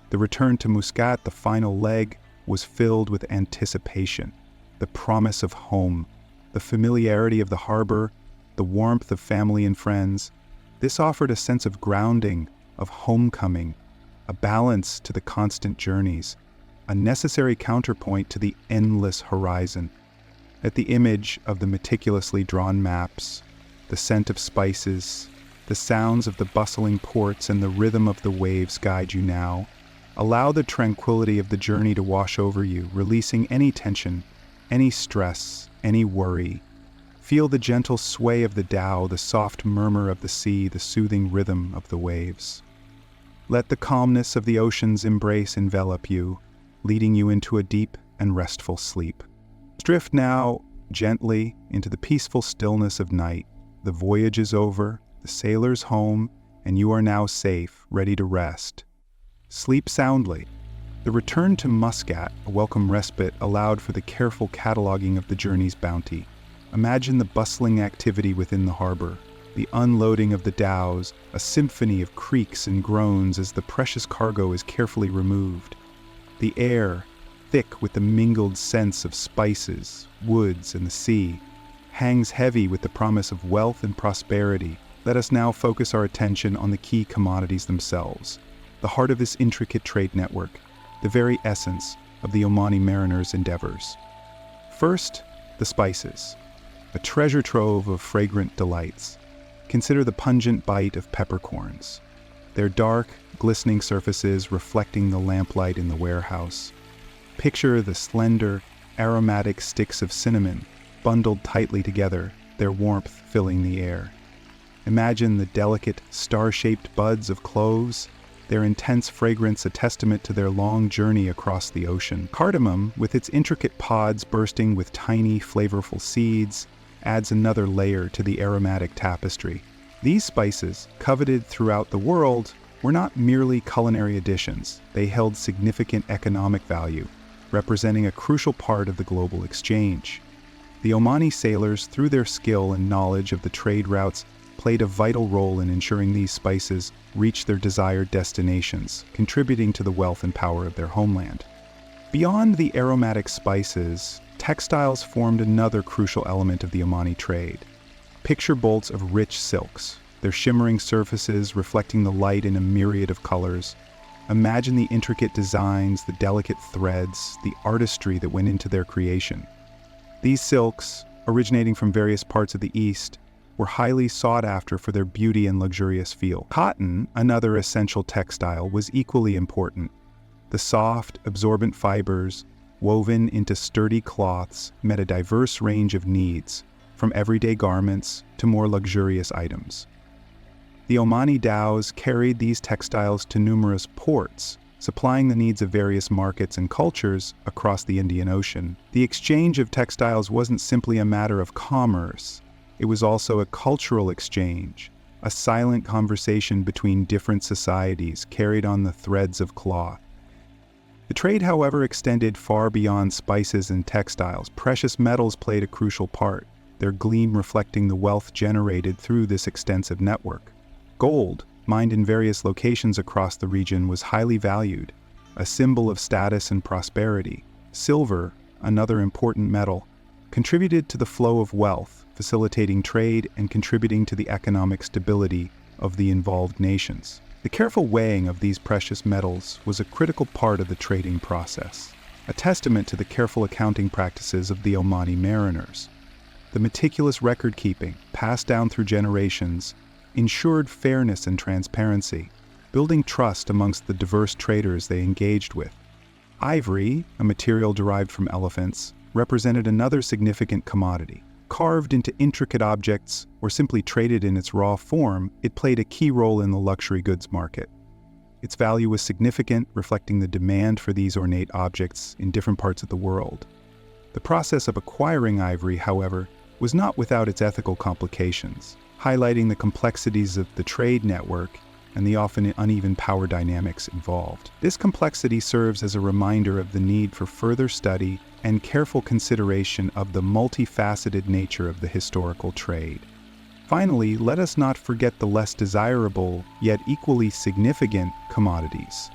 The return to Muscat, the final leg, was filled with anticipation, the promise of home, the familiarity of the harbor, the warmth of family and friends. This offered a sense of grounding, of homecoming, a balance to the constant journeys, a necessary counterpoint to the endless horizon. At the image of the meticulously drawn maps, the scent of spices, the sounds of the bustling ports, and the rhythm of the waves guide you now. Allow the tranquility of the journey to wash over you, releasing any tension, any stress, any worry. Feel the gentle sway of the Dhow, the soft murmur of the sea, the soothing rhythm of the waves. Let the calmness of the ocean's embrace envelop you, leading you into a deep and restful sleep. Drift now gently into the peaceful stillness of night. The voyage is over, the sailor's home, and you are now safe, ready to rest. Sleep soundly. The return to Muscat, a welcome respite, allowed for the careful cataloging of the journey's bounty. Imagine the bustling activity within the harbor, the unloading of the dhows, a symphony of creaks and groans as the precious cargo is carefully removed. The air, thick with the mingled scents of spices, woods, and the sea, hangs heavy with the promise of wealth and prosperity. Let us now focus our attention on the key commodities themselves, the heart of this intricate trade network, the very essence of the Omani mariners' endeavors. First, the spices, a treasure trove of fragrant delights. Consider the pungent bite of peppercorns, their dark, glistening surfaces reflecting the lamplight in the warehouse. Picture the slender, aromatic sticks of cinnamon bundled tightly together, their warmth filling the air. Imagine the delicate, star-shaped buds of cloves, their intense fragrance a testament to their long journey across the ocean. Cardamom, with its intricate pods bursting with tiny, flavorful seeds, adds another layer to the aromatic tapestry. These spices, coveted throughout the world, were not merely culinary additions. They held significant economic value, representing a crucial part of the global exchange. The Omani sailors, through their skill and knowledge of the trade routes, played a vital role in ensuring these spices reached their desired destinations, contributing to the wealth and power of their homeland. Beyond the aromatic spices, textiles formed another crucial element of the Omani trade. Picture bolts of rich silks, their shimmering surfaces reflecting the light in a myriad of colors. Imagine the intricate designs, the delicate threads, the artistry that went into their creation. These silks, originating from various parts of the East, were highly sought after for their beauty and luxurious feel. Cotton, another essential textile, was equally important. The soft, absorbent fibers, woven into sturdy cloths, met a diverse range of needs, from everyday garments to more luxurious items. The Omani dhows carried these textiles to numerous ports, supplying the needs of various markets and cultures across the Indian Ocean. The exchange of textiles wasn't simply a matter of commerce. It was also a cultural exchange, a silent conversation between different societies carried on the threads of cloth. The trade, however, extended far beyond spices and textiles. Precious metals played a crucial part, their gleam reflecting the wealth generated through this extensive network. Gold, mined in various locations across the region, was highly valued, a symbol of status and prosperity. Silver, another important metal, contributed to the flow of wealth, facilitating trade and contributing to the economic stability of the involved nations. The careful weighing of these precious metals was a critical part of the trading process, a testament to the careful accounting practices of the Omani mariners. The meticulous record-keeping, passed down through generations, ensured fairness and transparency, building trust amongst the diverse traders they engaged with. Ivory, a material derived from elephants, represented another significant commodity. Carved into intricate objects or simply traded in its raw form, it played a key role in the luxury goods market. Its value was significant, reflecting the demand for these ornate objects in different parts of the world. The process of acquiring ivory, however, was not without its ethical complications, highlighting the complexities of the trade network and the often uneven power dynamics involved. This complexity serves as a reminder of the need for further study and careful consideration of the multifaceted nature of the historical trade. Finally, let us not forget the less desirable, yet equally significant, commodities.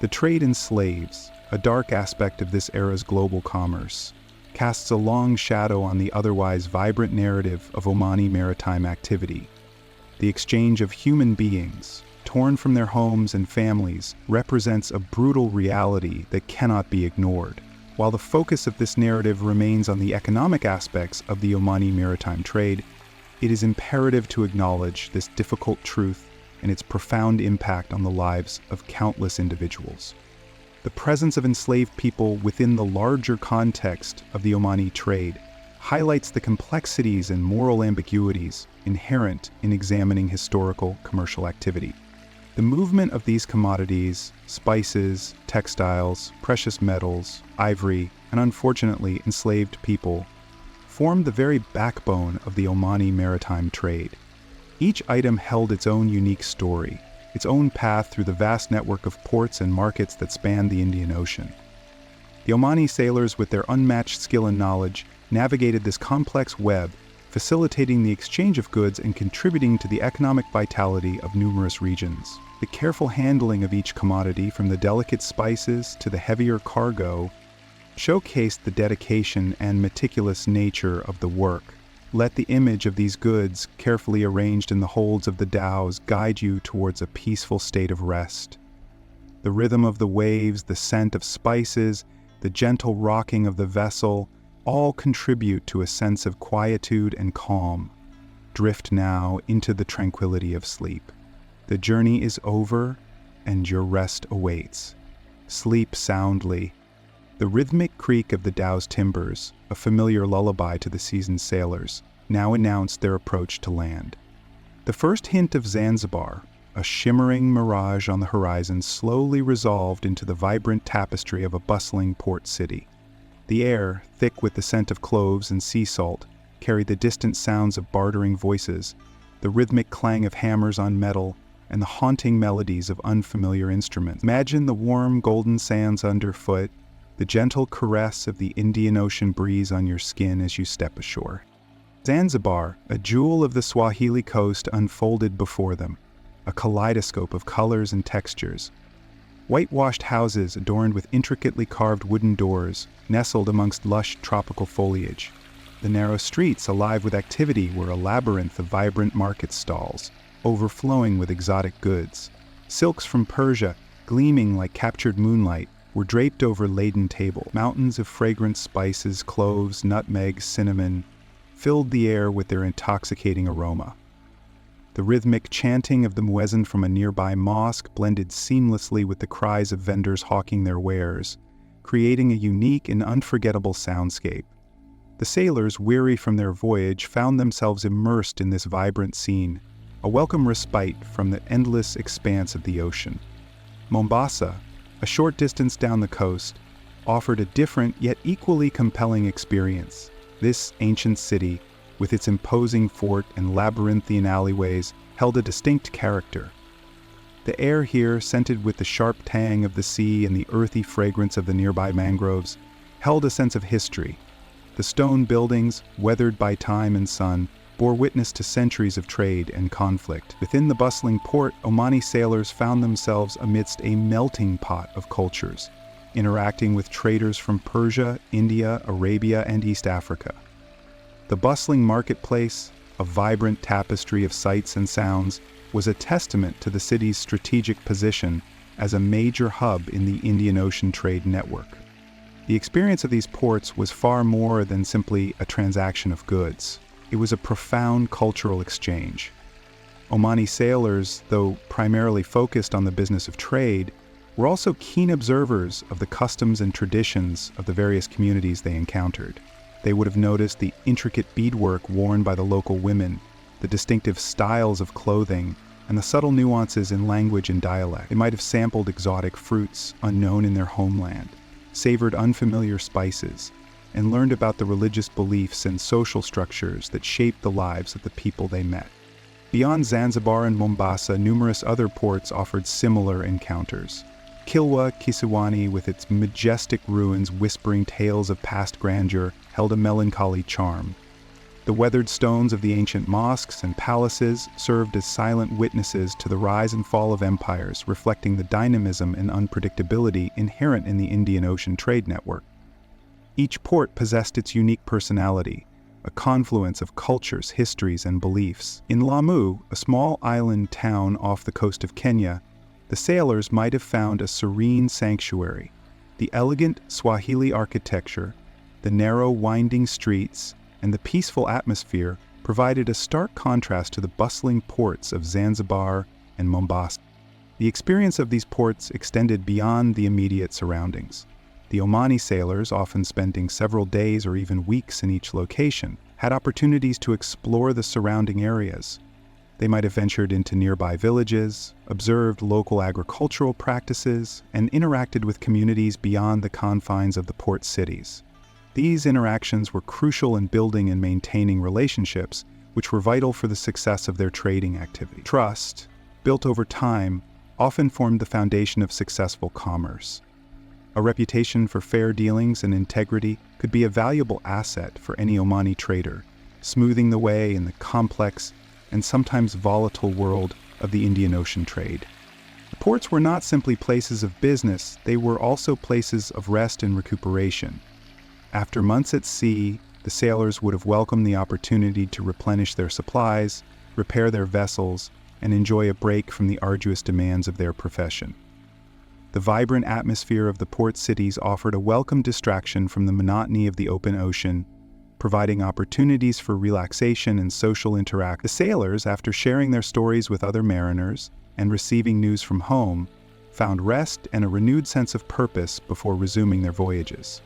The trade in slaves, a dark aspect of this era's global commerce, casts a long shadow on the otherwise vibrant narrative of Omani maritime activity. The exchange of human beings, torn from their homes and families, represents a brutal reality that cannot be ignored. While the focus of this narrative remains on the economic aspects of the Omani maritime trade, it is imperative to acknowledge this difficult truth and its profound impact on the lives of countless individuals. The presence of enslaved people within the larger context of the Omani trade highlights the complexities and moral ambiguities inherent in examining historical commercial activity. The movement of these commodities, spices, textiles, precious metals, ivory, and unfortunately enslaved people, formed the very backbone of the Omani maritime trade. Each item held its own unique story, its own path through the vast network of ports and markets that spanned the Indian Ocean. The Omani sailors, with their unmatched skill and knowledge, navigated this complex web, facilitating the exchange of goods and contributing to the economic vitality of numerous regions. The careful handling of each commodity, from the delicate spices to the heavier cargo, showcased the dedication and meticulous nature of the work. Let the image of these goods, carefully arranged in the holds of the dhows, guide you towards a peaceful state of rest. The rhythm of the waves, the scent of spices, the gentle rocking of the vessel, all contribute to a sense of quietude and calm. Drift now into the tranquility of sleep. The journey is over, and your rest awaits. Sleep soundly. The rhythmic creak of the dhows' timbers, a familiar lullaby to the seasoned sailors, now announced their approach to land. The first hint of Zanzibar, a shimmering mirage on the horizon, slowly resolved into the vibrant tapestry of a bustling port city. The air, thick with the scent of cloves and sea salt, carried the distant sounds of bartering voices, the rhythmic clang of hammers on metal, and the haunting melodies of unfamiliar instruments. Imagine the warm golden sands underfoot, the gentle caress of the Indian Ocean breeze on your skin as you step ashore. Zanzibar, a jewel of the Swahili coast, unfolded before them, a kaleidoscope of colors and textures. Whitewashed houses adorned with intricately carved wooden doors, nestled amongst lush tropical foliage. The narrow streets, alive with activity, were a labyrinth of vibrant market stalls, overflowing with exotic goods. Silks from Persia, gleaming like captured moonlight, were draped over laden tables. Mountains of fragrant spices, cloves, nutmegs, cinnamon, filled the air with their intoxicating aroma. The rhythmic chanting of the muezzin from a nearby mosque blended seamlessly with the cries of vendors hawking their wares, creating a unique and unforgettable soundscape. The sailors, weary from their voyage, found themselves immersed in this vibrant scene, a welcome respite from the endless expanse of the ocean. Mombasa, a short distance down the coast, offered a different yet equally compelling experience. This ancient city, with its imposing fort and labyrinthian alleyways, held a distinct character. The air here, scented with the sharp tang of the sea and the earthy fragrance of the nearby mangroves, held a sense of history. The stone buildings, weathered by time and sun, bore witness to centuries of trade and conflict. Within the bustling port, Omani sailors found themselves amidst a melting pot of cultures, interacting with traders from Persia, India, Arabia, and East Africa. The bustling marketplace, a vibrant tapestry of sights and sounds, was a testament to the city's strategic position as a major hub in the Indian Ocean trade network. The experience of these ports was far more than simply a transaction of goods. It was a profound cultural exchange. Omani sailors, though primarily focused on the business of trade, were also keen observers of the customs and traditions of the various communities they encountered. They would have noticed the intricate beadwork worn by the local women, the distinctive styles of clothing, and the subtle nuances in language and dialect. They might have sampled exotic fruits unknown in their homeland, savored unfamiliar spices, and learned about the religious beliefs and social structures that shaped the lives of the people they met. Beyond Zanzibar and Mombasa, numerous other ports offered similar encounters. Kilwa Kisiwani, with its majestic ruins whispering tales of past grandeur, held a melancholy charm. The weathered stones of the ancient mosques and palaces served as silent witnesses to the rise and fall of empires, reflecting the dynamism and unpredictability inherent in the Indian Ocean trade network. Each port possessed its unique personality, a confluence of cultures, histories, and beliefs. In Lamu, a small island town off the coast of Kenya, the sailors might have found a serene sanctuary. The elegant Swahili architecture, the narrow, winding streets, and the peaceful atmosphere provided a stark contrast to the bustling ports of Zanzibar and Mombasa. The experience of these ports extended beyond the immediate surroundings. The Omani sailors, often spending several days or even weeks in each location, had opportunities to explore the surrounding areas. They might have ventured into nearby villages, observed local agricultural practices, and interacted with communities beyond the confines of the port cities. These interactions were crucial in building and maintaining relationships, which were vital for the success of their trading activity. Trust, built over time, often formed the foundation of successful commerce. A reputation for fair dealings and integrity could be a valuable asset for any Omani trader, smoothing the way in the complex and sometimes volatile world of the Indian Ocean trade. The ports were not simply places of business, they were also places of rest and recuperation. After months at sea, the sailors would have welcomed the opportunity to replenish their supplies, repair their vessels, and enjoy a break from the arduous demands of their profession. The vibrant atmosphere of the port cities offered a welcome distraction from the monotony of the open ocean, providing opportunities for relaxation and social interaction. The sailors, after sharing their stories with other mariners and receiving news from home, found rest and a renewed sense of purpose before resuming their voyages.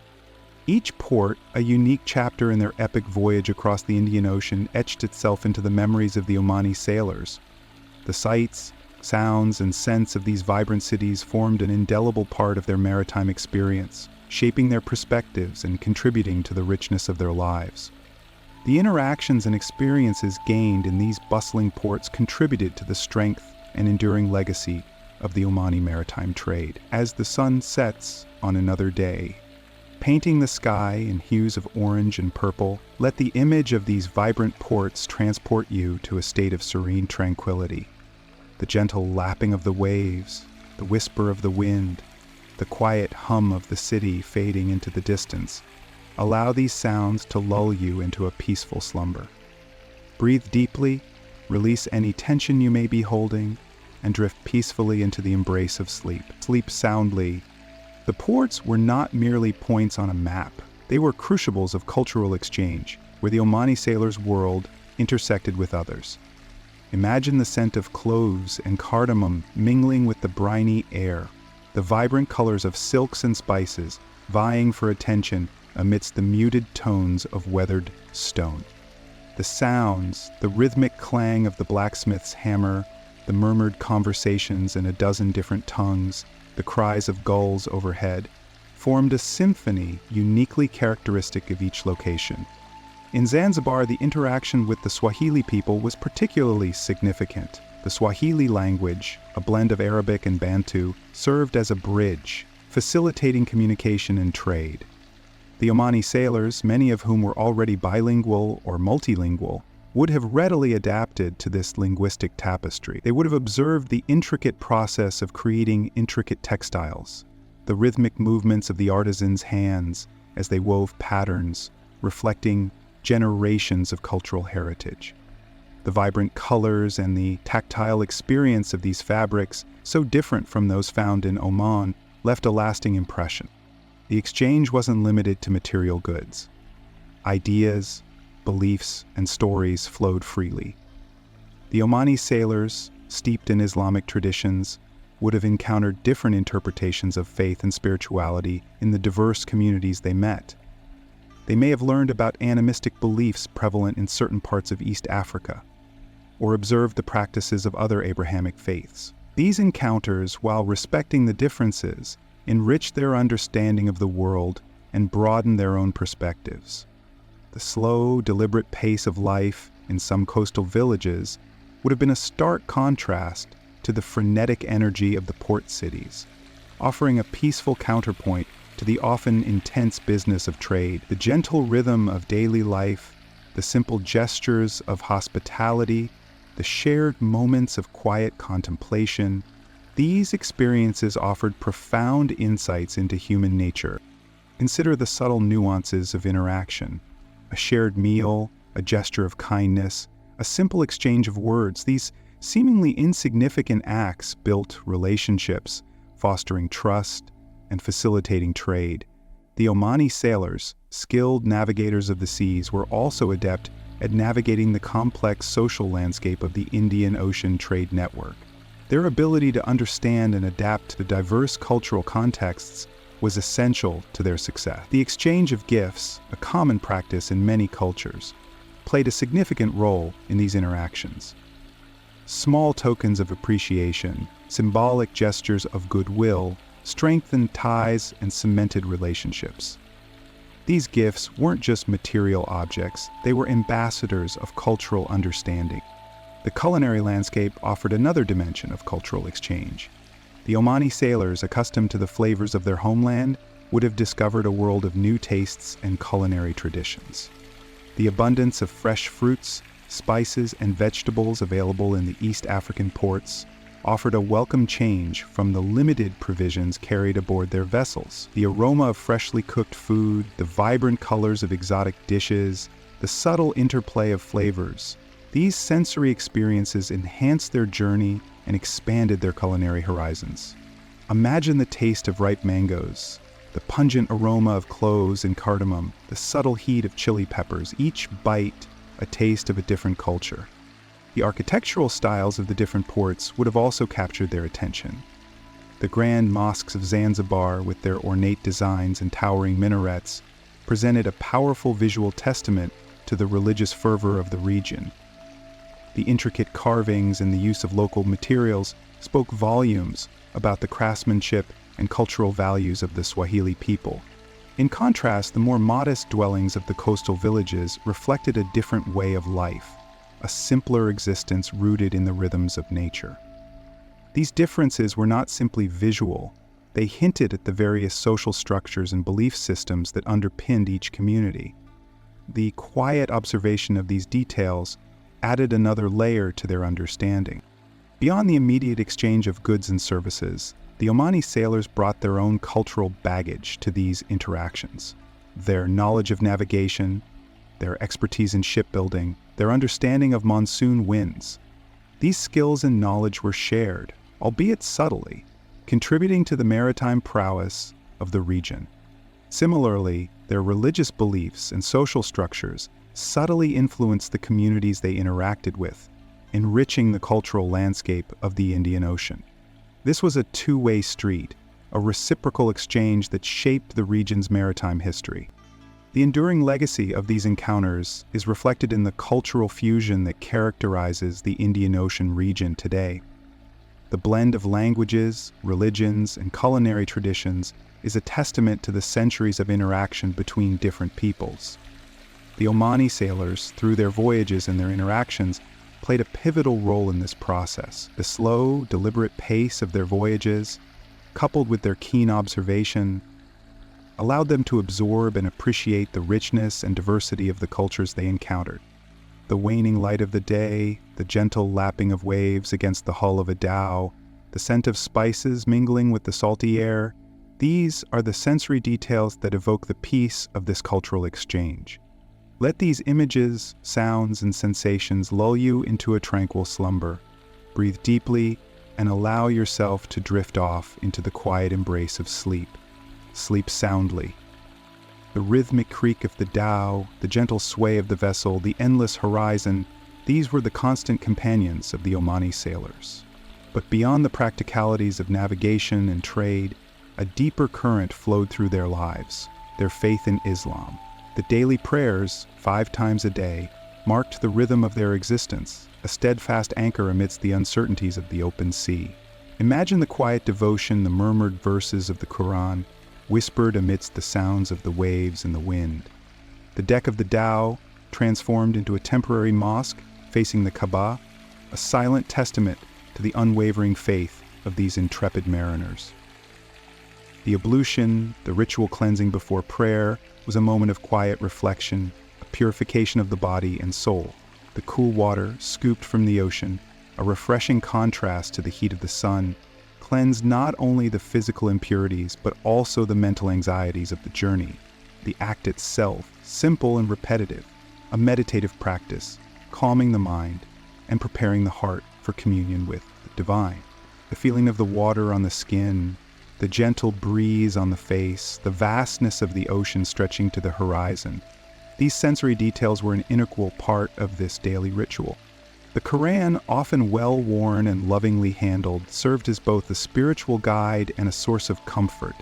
Each port, a unique chapter in their epic voyage across the Indian Ocean, etched itself into the memories of the Omani sailors. The sights, sounds, and scents of these vibrant cities formed an indelible part of their maritime experience, shaping their perspectives and contributing to the richness of their lives. The interactions and experiences gained in these bustling ports contributed to the strength and enduring legacy of the Omani maritime trade. As the sun sets on another day, painting the sky in hues of orange and purple, let the image of these vibrant ports transport you to a state of serene tranquility. The gentle lapping of the waves, the whisper of the wind, the quiet hum of the city fading into the distance, allow these sounds to lull you into a peaceful slumber. Breathe deeply, release any tension you may be holding, and drift peacefully into the embrace of sleep. Sleep soundly. The ports were not merely points on a map. They were crucibles of cultural exchange, where the Omani sailors' world intersected with others. Imagine the scent of cloves and cardamom mingling with the briny air, the vibrant colors of silks and spices vying for attention amidst the muted tones of weathered stone. The sounds, the rhythmic clang of the blacksmith's hammer, the murmured conversations in a dozen different tongues, the cries of gulls overhead, formed a symphony uniquely characteristic of each location. In Zanzibar, the interaction with the Swahili people was particularly significant. The Swahili language, a blend of Arabic and Bantu, served as a bridge, facilitating communication and trade. The Omani sailors, many of whom were already bilingual or multilingual, would have readily adapted to this linguistic tapestry. They would have observed the intricate process of creating intricate textiles, the rhythmic movements of the artisans' hands as they wove patterns, reflecting generations of cultural heritage. The vibrant colors and the tactile experience of these fabrics, so different from those found in Oman, left a lasting impression. The exchange wasn't limited to material goods. Ideas, beliefs, and stories flowed freely. The Omani sailors, steeped in Islamic traditions, would have encountered different interpretations of faith and spirituality in the diverse communities they met. They may have learned about animistic beliefs prevalent in certain parts of East Africa, or observed the practices of other Abrahamic faiths. These encounters, while respecting the differences, enriched their understanding of the world and broadened their own perspectives. The slow, deliberate pace of life in some coastal villages would have been a stark contrast to the frenetic energy of the port cities, offering a peaceful counterpoint to the often intense business of trade. The gentle rhythm of daily life the simple gestures of hospitality, the shared moments of quiet contemplation, these experiences offered profound insights into human nature. Consider the subtle nuances of interaction. A shared meal, a gesture of kindness, a simple exchange of words. These seemingly insignificant acts built relationships, fostering trust and facilitating trade. The Omani sailors, skilled navigators of the seas, were also adept at navigating the complex social landscape of the Indian Ocean trade network. Their ability to understand and adapt to diverse cultural contexts was essential to their success. The exchange of gifts, a common practice in many cultures, played a significant role in these interactions. Small tokens of appreciation, symbolic gestures of goodwill, strengthened ties and cemented relationships. These gifts weren't just material objects, they were ambassadors of cultural understanding. The culinary landscape offered another dimension of cultural exchange. The Omani sailors, accustomed to the flavors of their homeland, would have discovered a world of new tastes and culinary traditions. The abundance of fresh fruits, spices, and vegetables available in the East African ports offered a welcome change from the limited provisions carried aboard their vessels. The aroma of freshly cooked food, the vibrant colors of exotic dishes, the subtle interplay of flavors, these sensory experiences enhanced their journey and expanded their culinary horizons. Imagine the taste of ripe mangoes, the pungent aroma of cloves and cardamom, the subtle heat of chili peppers, each bite a taste of a different culture. The architectural styles of the different ports would have also captured their attention. The grand mosques of Zanzibar, with their ornate designs and towering minarets, presented a powerful visual testament to the religious fervor of the region. The intricate carvings and the use of local materials spoke volumes about the craftsmanship and cultural values of the Swahili people. In contrast, the more modest dwellings of the coastal villages reflected a different way of life, a simpler existence rooted in the rhythms of nature. These differences were not simply visual, they hinted at the various social structures and belief systems that underpinned each community. The quiet observation of these details added another layer to their understanding. Beyond the immediate exchange of goods and services, the Omani sailors brought their own cultural baggage to these interactions. Their knowledge of navigation, their expertise in shipbuilding, their understanding of monsoon winds. These skills and knowledge were shared, albeit subtly, contributing to the maritime prowess of the region. Similarly, their religious beliefs and social structures subtly influenced the communities they interacted with, enriching the cultural landscape of the Indian Ocean. This was a two-way street, a reciprocal exchange that shaped the region's maritime history. The enduring legacy of these encounters is reflected in the cultural fusion that characterizes the Indian Ocean region today. The blend of languages, religions, and culinary traditions is a testament to the centuries of interaction between different peoples. The Omani sailors, through their voyages and their interactions, played a pivotal role in this process. The slow, deliberate pace of their voyages, coupled with their keen observation, allowed them to absorb and appreciate the richness and diversity of the cultures they encountered. The waning light of the day, the gentle lapping of waves against the hull of a dhow, the scent of spices mingling with the salty air, these are the sensory details that evoke the peace of this cultural exchange. Let these images, sounds, and sensations lull you into a tranquil slumber. Breathe deeply and allow yourself to drift off into the quiet embrace of sleep. Sleep soundly. The rhythmic creak of the dhow, the gentle sway of the vessel, the endless horizon, these were the constant companions of the Omani sailors. But beyond the practicalities of navigation and trade, a deeper current flowed through their lives, their faith in Islam. The daily prayers, 5 times a day, marked the rhythm of their existence, a steadfast anchor amidst the uncertainties of the open sea. Imagine the quiet devotion, the murmured verses of the Quran, whispered amidst the sounds of the waves and the wind. The deck of the dhow, transformed into a temporary mosque facing the Kaaba, a silent testament to the unwavering faith of these intrepid mariners. The ablution, the ritual cleansing before prayer, was a moment of quiet reflection, a purification of the body and soul. The cool water, scooped from the ocean, a refreshing contrast to the heat of the sun, cleansed not only the physical impurities but also the mental anxieties of the journey. The act itself, simple and repetitive, a meditative practice, calming the mind and preparing the heart for communion with the divine. The feeling of the water on the skin, the gentle breeze on the face, the vastness of the ocean stretching to the horizon. These sensory details were an integral part of this daily ritual. The Quran, often well-worn and lovingly handled, served as both a spiritual guide and a source of comfort.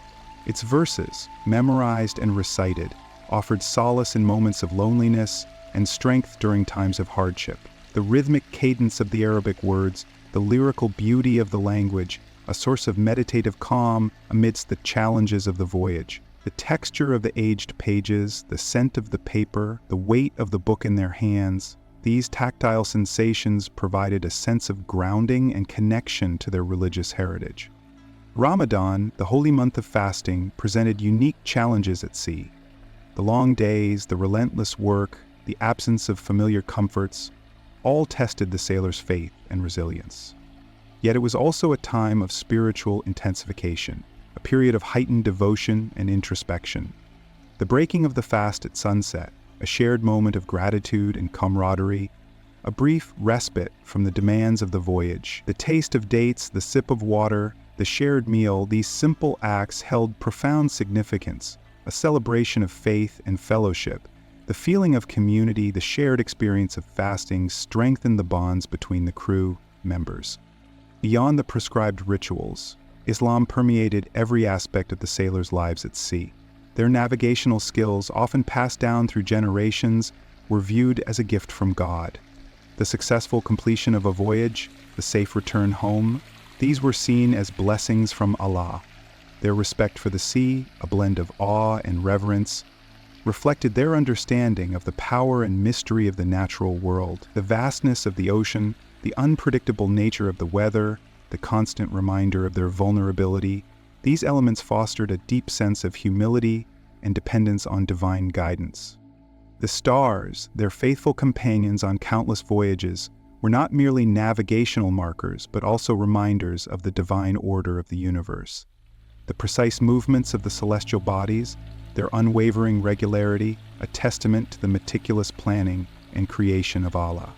Its verses, memorized and recited, offered solace in moments of loneliness and strength during times of hardship. The rhythmic cadence of the Arabic words, the lyrical beauty of the language, a source of meditative calm amidst the challenges of the voyage. The texture of the aged pages, the scent of the paper, the weight of the book in their hands, these tactile sensations provided a sense of grounding and connection to their religious heritage. Ramadan, the holy month of fasting, presented unique challenges at sea. The long days, the relentless work, the absence of familiar comforts, all tested the sailors' faith and resilience. Yet it was also a time of spiritual intensification, a period of heightened devotion and introspection. The breaking of the fast at sunset, a shared moment of gratitude and camaraderie, a brief respite from the demands of the voyage. The taste of dates, the sip of water, the shared meal, these simple acts held profound significance, a celebration of faith and fellowship. The feeling of community, the shared experience of fasting strengthened the bonds between the crew members. Beyond the prescribed rituals, Islam permeated every aspect of the sailors' lives at sea. Their navigational skills, often passed down through generations, were viewed as a gift from God. The successful completion of a voyage, the safe return home, these were seen as blessings from Allah. Their respect for the sea, a blend of awe and reverence, reflected their understanding of the power and mystery of the natural world. The vastness of the ocean, the unpredictable nature of the weather, the constant reminder of their vulnerability, these elements fostered a deep sense of humility and dependence on divine guidance. The stars, their faithful companions on countless voyages, were not merely navigational markers, but also reminders of the divine order of the universe. The precise movements of the celestial bodies, their unwavering regularity, a testament to the meticulous planning and creation of Allah.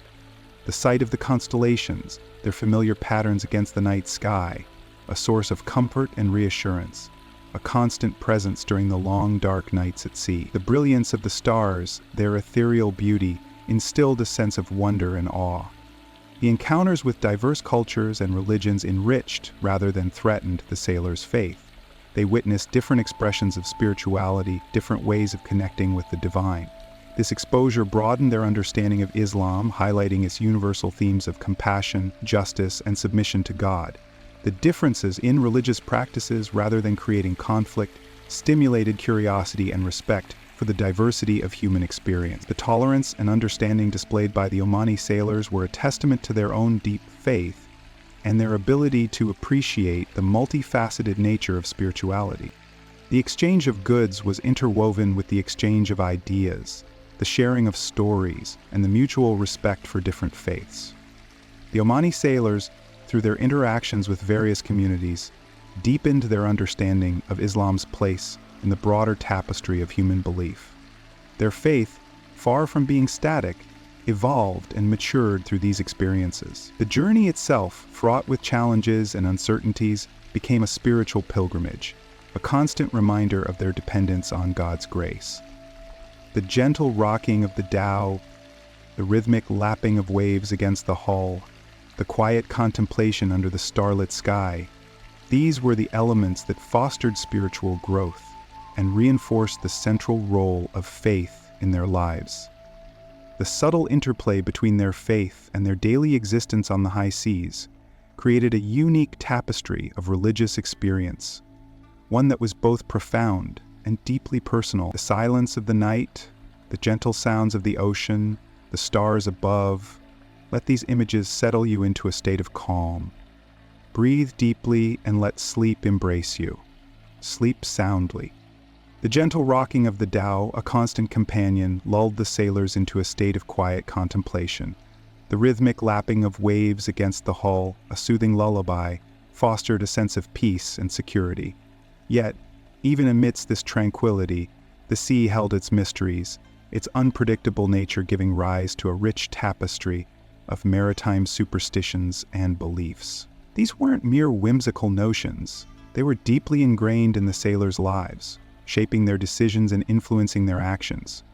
The sight of the constellations, their familiar patterns against the night sky, a source of comfort and reassurance, a constant presence during the long, dark nights at sea. The brilliance of the stars, their ethereal beauty, instilled a sense of wonder and awe. The encounters with diverse cultures and religions enriched rather than threatened the sailors' faith. They witnessed different expressions of spirituality, different ways of connecting with the divine. This exposure broadened their understanding of Islam, highlighting its universal themes of compassion, justice, and submission to God. The differences in religious practices, rather than creating conflict, stimulated curiosity and respect for the diversity of human experience. The tolerance and understanding displayed by the Omani sailors were a testament to their own deep faith and their ability to appreciate the multifaceted nature of spirituality. The exchange of goods was interwoven with the exchange of ideas, the sharing of stories, and the mutual respect for different faiths. The Omani sailors, through their interactions with various communities, deepened their understanding of Islam's place in the broader tapestry of human belief. Their faith, far from being static, evolved and matured through these experiences. The journey itself, fraught with challenges and uncertainties, became a spiritual pilgrimage, a constant reminder of their dependence on God's grace. The gentle rocking of the dhow, the rhythmic lapping of waves against the hull, the quiet contemplation under the starlit sky, these were the elements that fostered spiritual growth and reinforced the central role of faith in their lives. The subtle interplay between their faith and their daily existence on the high seas created a unique tapestry of religious experience, one that was both profound and deeply personal. The silence of the night, the gentle sounds of the ocean, the stars above, let these images settle you into a state of calm. Breathe deeply and let sleep embrace you. Sleep soundly. The gentle rocking of the dhow, a constant companion, lulled the sailors into a state of quiet contemplation. The rhythmic lapping of waves against the hull, a soothing lullaby, fostered a sense of peace and security. Yet, even amidst this tranquility, the sea held its mysteries, its unpredictable nature giving rise to a rich tapestry of maritime superstitions and beliefs. These weren't mere whimsical notions. They were deeply ingrained in the sailors' lives, shaping their decisions and influencing their actions.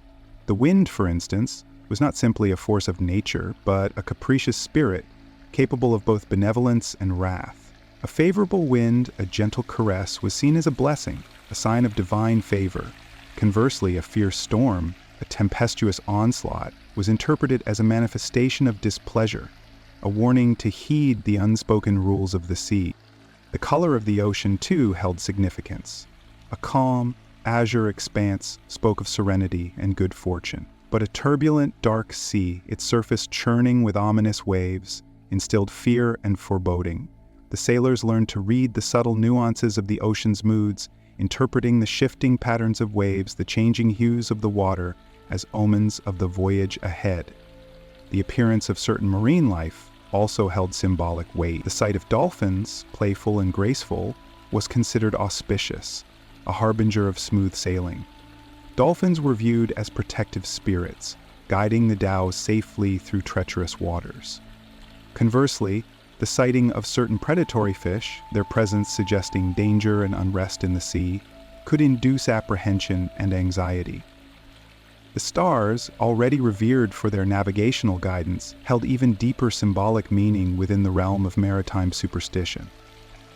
The wind, for instance, was not simply a force of nature, but a capricious spirit capable of both benevolence and wrath. A favorable wind, a gentle caress, was seen as a blessing, a sign of divine favor. Conversely, a fierce storm, a tempestuous onslaught, was interpreted as a manifestation of displeasure, a warning to heed the unspoken rules of the sea. The color of the ocean, too, held significance. A calm, azure expanse spoke of serenity and good fortune. But a turbulent, dark sea, its surface churning with ominous waves, instilled fear and foreboding. The sailors learned to read the subtle nuances of the ocean's moods, interpreting the shifting patterns of waves, the changing hues of the water, as omens of the voyage ahead. The appearance of certain marine life also held symbolic weight. The sight of dolphins, playful and graceful, was considered auspicious, a harbinger of smooth sailing. Dolphins were viewed as protective spirits, guiding the dhows safely through treacherous waters. Conversely, the sighting of certain predatory fish, their presence suggesting danger and unrest in the sea, could induce apprehension and anxiety. The stars, already revered for their navigational guidance, held even deeper symbolic meaning within the realm of maritime superstition.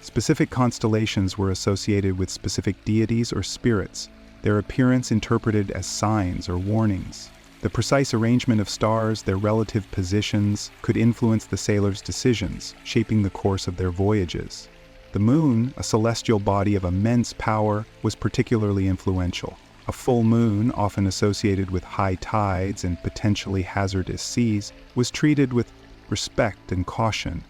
Specific constellations were associated with specific deities or spirits, their appearance interpreted as signs or warnings. The precise arrangement of stars, their relative positions, could influence the sailors' decisions, shaping the course of their voyages. The moon, a celestial body of immense power, was particularly influential. A full moon, often associated with high tides and potentially hazardous seas, was treated with respect and caution.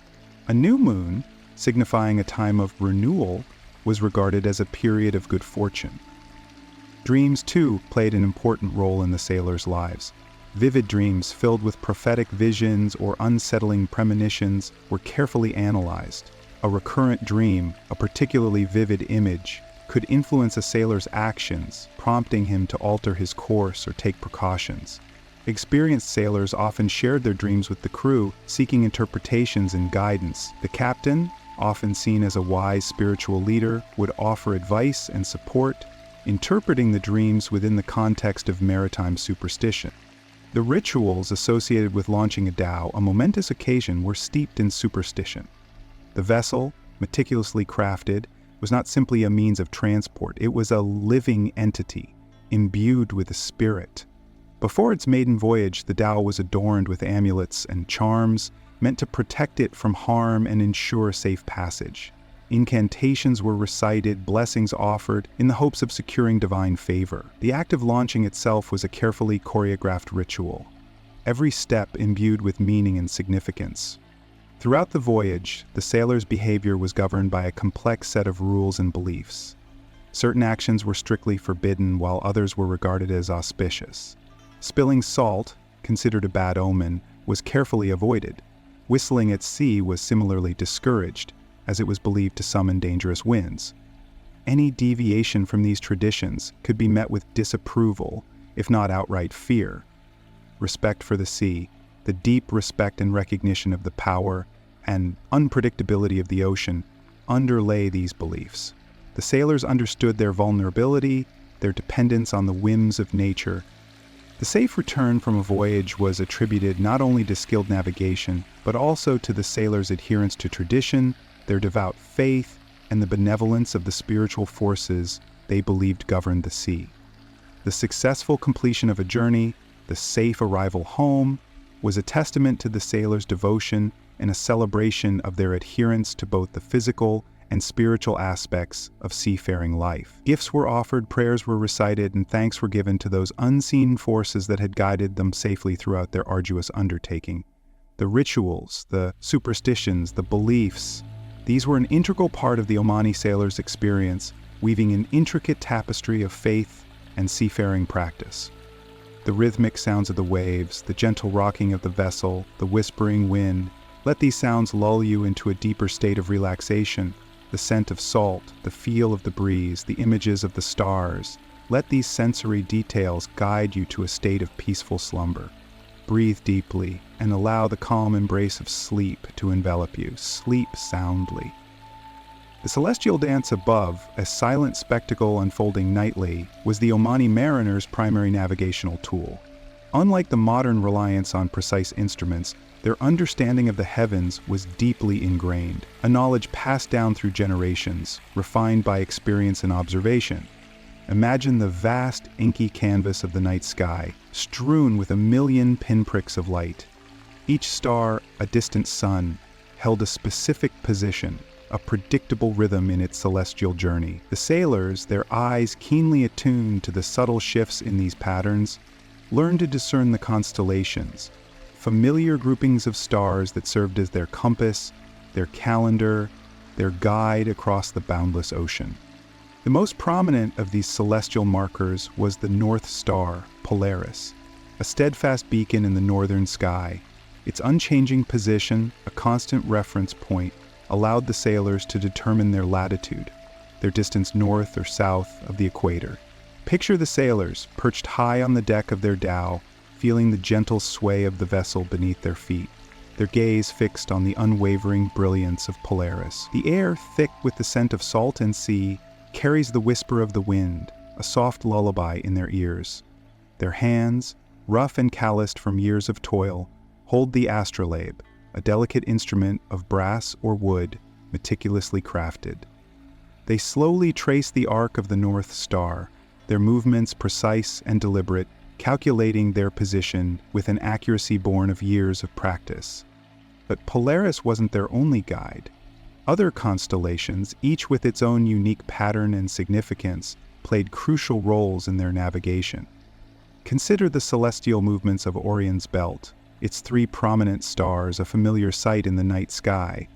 A new moon, signifying a time of renewal, was regarded as a period of good fortune. Dreams, too, played an important role in the sailors' lives. Vivid dreams filled with prophetic visions or unsettling premonitions were carefully analyzed. A recurrent dream, a particularly vivid image, could influence a sailor's actions, prompting him to alter his course or take precautions. Experienced sailors often shared their dreams with the crew, seeking interpretations and guidance. The captain, often seen as a wise spiritual leader, would offer advice and support, interpreting the dreams within the context of maritime superstition. The rituals associated with launching a dhow, a momentous occasion, were steeped in superstition. The vessel, meticulously crafted, was not simply a means of transport, it was a living entity, imbued with a spirit. Before its maiden voyage, the dhow was adorned with amulets and charms, meant to protect it from harm and ensure safe passage. Incantations were recited, blessings offered, in the hopes of securing divine favor. The act of launching itself was a carefully choreographed ritual, every step imbued with meaning and significance. Throughout the voyage, the sailors' behavior was governed by a complex set of rules and beliefs. Certain actions were strictly forbidden, while others were regarded as auspicious. Spilling salt, considered a bad omen, was carefully avoided. Whistling at sea was similarly discouraged, as it was believed to summon dangerous winds. Any deviation from these traditions could be met with disapproval, if not outright fear. Respect for the sea, the deep respect and recognition of the power and unpredictability of the ocean, underlay these beliefs. The sailors understood their vulnerability, their dependence on the whims of nature. The safe return from a voyage was attributed not only to skilled navigation, but also to the sailors' adherence to tradition, their devout faith, and the benevolence of the spiritual forces they believed governed the sea. The successful completion of a journey, the safe arrival home, was a testament to the sailors' devotion and a celebration of their adherence to both the physical and spiritual aspects of seafaring life. Gifts were offered, prayers were recited, and thanks were given to those unseen forces that had guided them safely throughout their arduous undertaking. The rituals, the superstitions, the beliefs, these were an integral part of the Omani sailors' experience, weaving an intricate tapestry of faith and seafaring practice. The rhythmic sounds of the waves, the gentle rocking of the vessel, the whispering wind, let these sounds lull you into a deeper state of relaxation. The scent of salt, the feel of the breeze, the images of the stars. Let these sensory details guide you to a state of peaceful slumber. Breathe deeply and allow the calm embrace of sleep to envelop you. Sleep soundly. The celestial dance above, a silent spectacle unfolding nightly, was the Omani mariner's primary navigational tool. Unlike the modern reliance on precise instruments, their understanding of the heavens was deeply ingrained, a knowledge passed down through generations, refined by experience and observation. Imagine the vast, inky canvas of the night sky, strewn with a million pinpricks of light. Each star, a distant sun, held a specific position, a predictable rhythm in its celestial journey. The sailors, their eyes keenly attuned to the subtle shifts in these patterns, learned to discern the constellations, familiar groupings of stars that served as their compass, their calendar, their guide across the boundless ocean. The most prominent of these celestial markers was the North Star, Polaris, a steadfast beacon in the northern sky. Its unchanging position, a constant reference point, allowed the sailors to determine their latitude, their distance north or south of the equator. Picture the sailors, perched high on the deck of their dhow, feeling the gentle sway of the vessel beneath their feet, their gaze fixed on the unwavering brilliance of Polaris. The air, thick with the scent of salt and sea, carries the whisper of the wind, a soft lullaby in their ears. Their hands, rough and calloused from years of toil, hold the astrolabe, a delicate instrument of brass or wood, meticulously crafted. They slowly trace the arc of the North Star, their movements precise and deliberate, calculating their position with an accuracy born of years of practice. But Polaris wasn't their only guide. Other constellations, each with its own unique pattern and significance, played crucial roles in their navigation. Consider the celestial movements of Orion's belt, its 3 prominent stars a familiar sight in the night sky,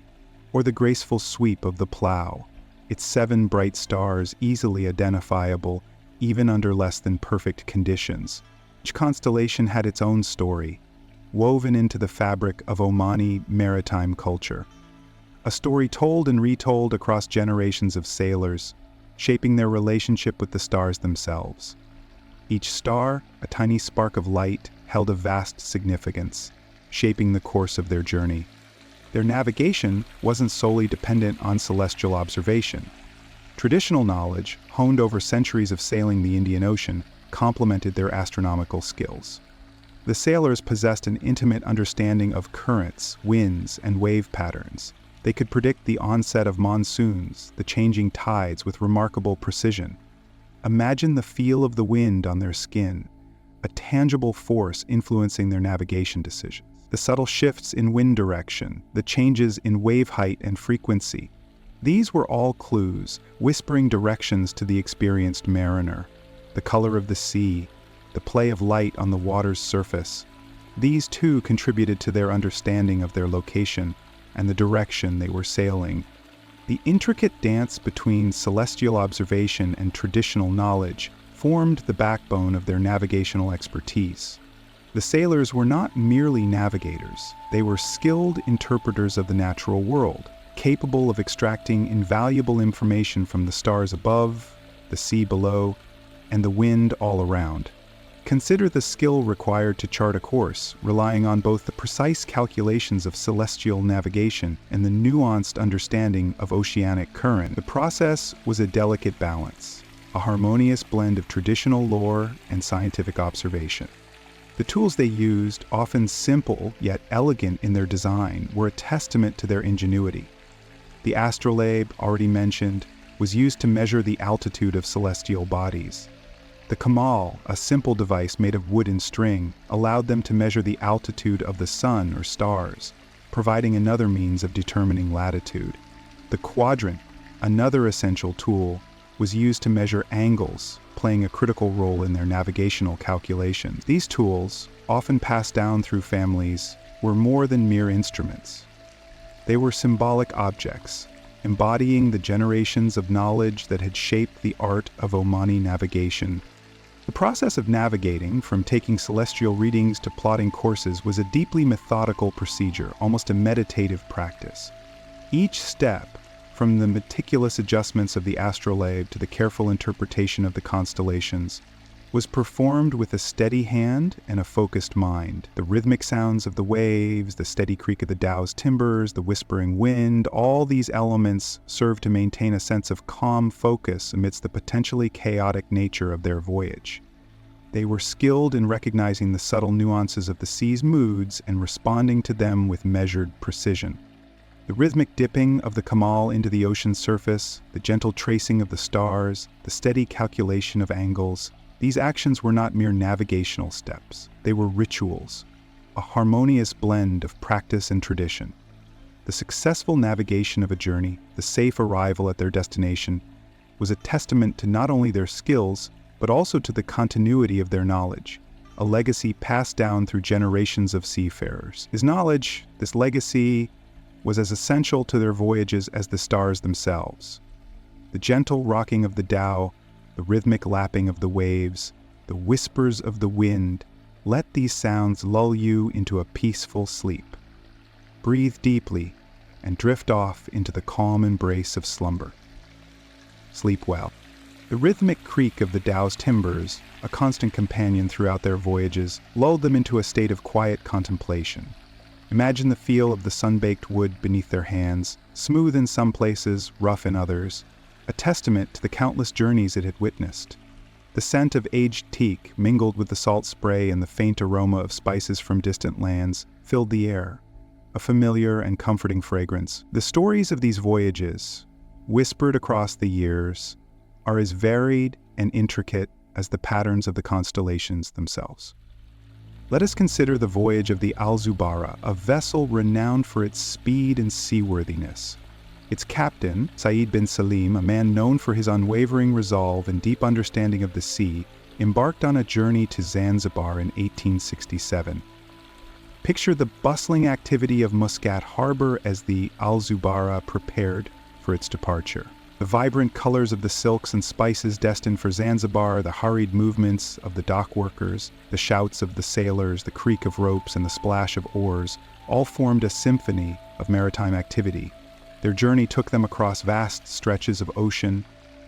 or the graceful sweep of the plow, its 7 bright stars easily identifiable even under less than perfect conditions. Each constellation had its own story, woven into the fabric of Omani maritime culture. A story told and retold across generations of sailors, shaping their relationship with the stars themselves. Each star, a tiny spark of light, held a vast significance, shaping the course of their journey. Their navigation wasn't solely dependent on celestial observation. Traditional knowledge, honed over centuries of sailing the Indian Ocean, complemented their astronomical skills. The sailors possessed an intimate understanding of currents, winds, and wave patterns. They could predict the onset of monsoons, the changing tides with remarkable precision. Imagine the feel of the wind on their skin, a tangible force influencing their navigation decisions. The subtle shifts in wind direction, the changes in wave height and frequency. These were all clues, whispering directions to the experienced mariner. The color of the sea, the play of light on the water's surface. These too contributed to their understanding of their location and the direction they were sailing. The intricate dance between celestial observation and traditional knowledge formed the backbone of their navigational expertise. The sailors were not merely navigators, they were skilled interpreters of the natural world, capable of extracting invaluable information from the stars above, the sea below, and the wind all around. Consider the skill required to chart a course, relying on both the precise calculations of celestial navigation and the nuanced understanding of oceanic current. The process was a delicate balance, a harmonious blend of traditional lore and scientific observation. The tools they used, often simple yet elegant in their design, were a testament to their ingenuity. The astrolabe, already mentioned, was used to measure the altitude of celestial bodies. The kamal, a simple device made of wood and string, allowed them to measure the altitude of the sun or stars, providing another means of determining latitude. The quadrant, another essential tool, was used to measure angles, playing a critical role in their navigational calculations. These tools, often passed down through families, were more than mere instruments. They were symbolic objects, embodying the generations of knowledge that had shaped the art of Omani navigation. The process of navigating, from taking celestial readings to plotting courses, was a deeply methodical procedure, almost a meditative practice. Each step, from the meticulous adjustments of the astrolabe to the careful interpretation of the constellations, was performed with a steady hand and a focused mind. The rhythmic sounds of the waves, the steady creak of the Dhows timbers, the whispering wind, all these elements served to maintain a sense of calm focus amidst the potentially chaotic nature of their voyage. They were skilled in recognizing the subtle nuances of the sea's moods and responding to them with measured precision. The rhythmic dipping of the Kamal into the ocean's surface, the gentle tracing of the stars, the steady calculation of angles, these actions were not mere navigational steps. They were rituals, a harmonious blend of practice and tradition. The successful navigation of a journey, the safe arrival at their destination, was a testament to not only their skills, but also to the continuity of their knowledge, a legacy passed down through generations of seafarers. His knowledge, this legacy, was as essential to their voyages as the stars themselves. The gentle rocking of the dhow, the rhythmic lapping of the waves, the whispers of the wind, let these sounds lull you into a peaceful sleep. Breathe deeply and drift off into the calm embrace of slumber. Sleep well. The rhythmic creak of the dhow's timbers, a constant companion throughout their voyages, lulled them into a state of quiet contemplation. Imagine the feel of the sun-baked wood beneath their hands, smooth in some places, rough in others, a testament to the countless journeys it had witnessed. The scent of aged teak, mingled with the salt spray and the faint aroma of spices from distant lands, filled the air, a familiar and comforting fragrance. The stories of these voyages, whispered across the years, are as varied and intricate as the patterns of the constellations themselves. Let us consider the voyage of the Al-Zubarah, a vessel renowned for its speed and seaworthiness. Its captain, Said bin Salim, a man known for his unwavering resolve and deep understanding of the sea, embarked on a journey to Zanzibar in 1867. Picture the bustling activity of Muscat Harbor as the Al-Zubarah prepared for its departure. The vibrant colors of the silks and spices destined for Zanzibar, the hurried movements of the dock workers, the shouts of the sailors, the creak of ropes, and the splash of oars, all formed a symphony of maritime activity. Their journey took them across vast stretches of ocean,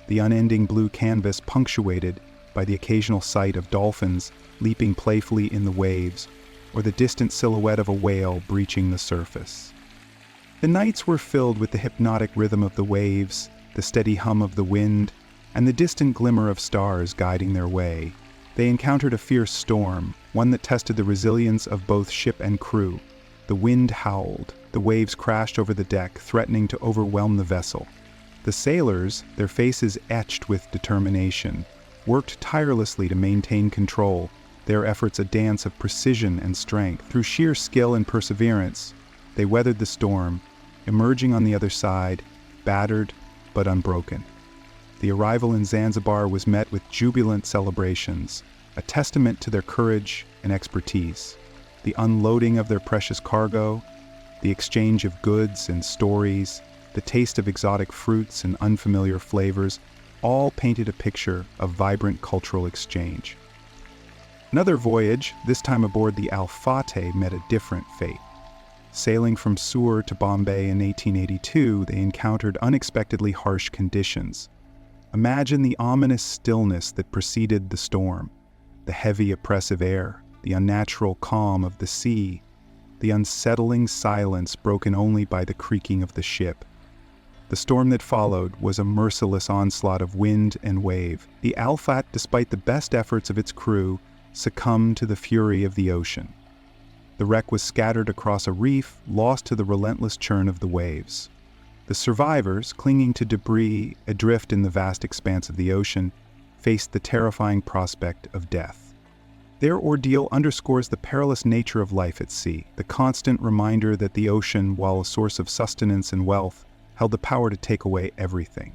the unending blue canvas punctuated by the occasional sight of dolphins leaping playfully in the waves, or the distant silhouette of a whale breaching the surface. The nights were filled with the hypnotic rhythm of the waves, the steady hum of the wind, and the distant glimmer of stars guiding their way. They encountered a fierce storm, one that tested the resilience of both ship and crew. The wind howled, the waves crashed over the deck, threatening to overwhelm the vessel. The sailors, their faces etched with determination, worked tirelessly to maintain control, their efforts a dance of precision and strength. Through sheer skill and perseverance, they weathered the storm, emerging on the other side, battered but unbroken. The arrival in Zanzibar was met with jubilant celebrations, a testament to their courage and expertise. The unloading of their precious cargo, the exchange of goods and stories, the taste of exotic fruits and unfamiliar flavors, all painted a picture of vibrant cultural exchange. Another voyage, this time aboard the Al-Fateh, met a different fate. Sailing from Sur to Bombay in 1882, they encountered unexpectedly harsh conditions. Imagine the ominous stillness that preceded the storm, the heavy, oppressive air, the unnatural calm of the sea, the unsettling silence broken only by the creaking of the ship. The storm that followed was a merciless onslaught of wind and wave. The Al-Fat, despite the best efforts of its crew, succumbed to the fury of the ocean. The wreck was scattered across a reef, lost to the relentless churn of the waves. The survivors, clinging to debris adrift in the vast expanse of the ocean, faced the terrifying prospect of death. Their ordeal underscores the perilous nature of life at sea, the constant reminder that the ocean, while a source of sustenance and wealth, held the power to take away everything.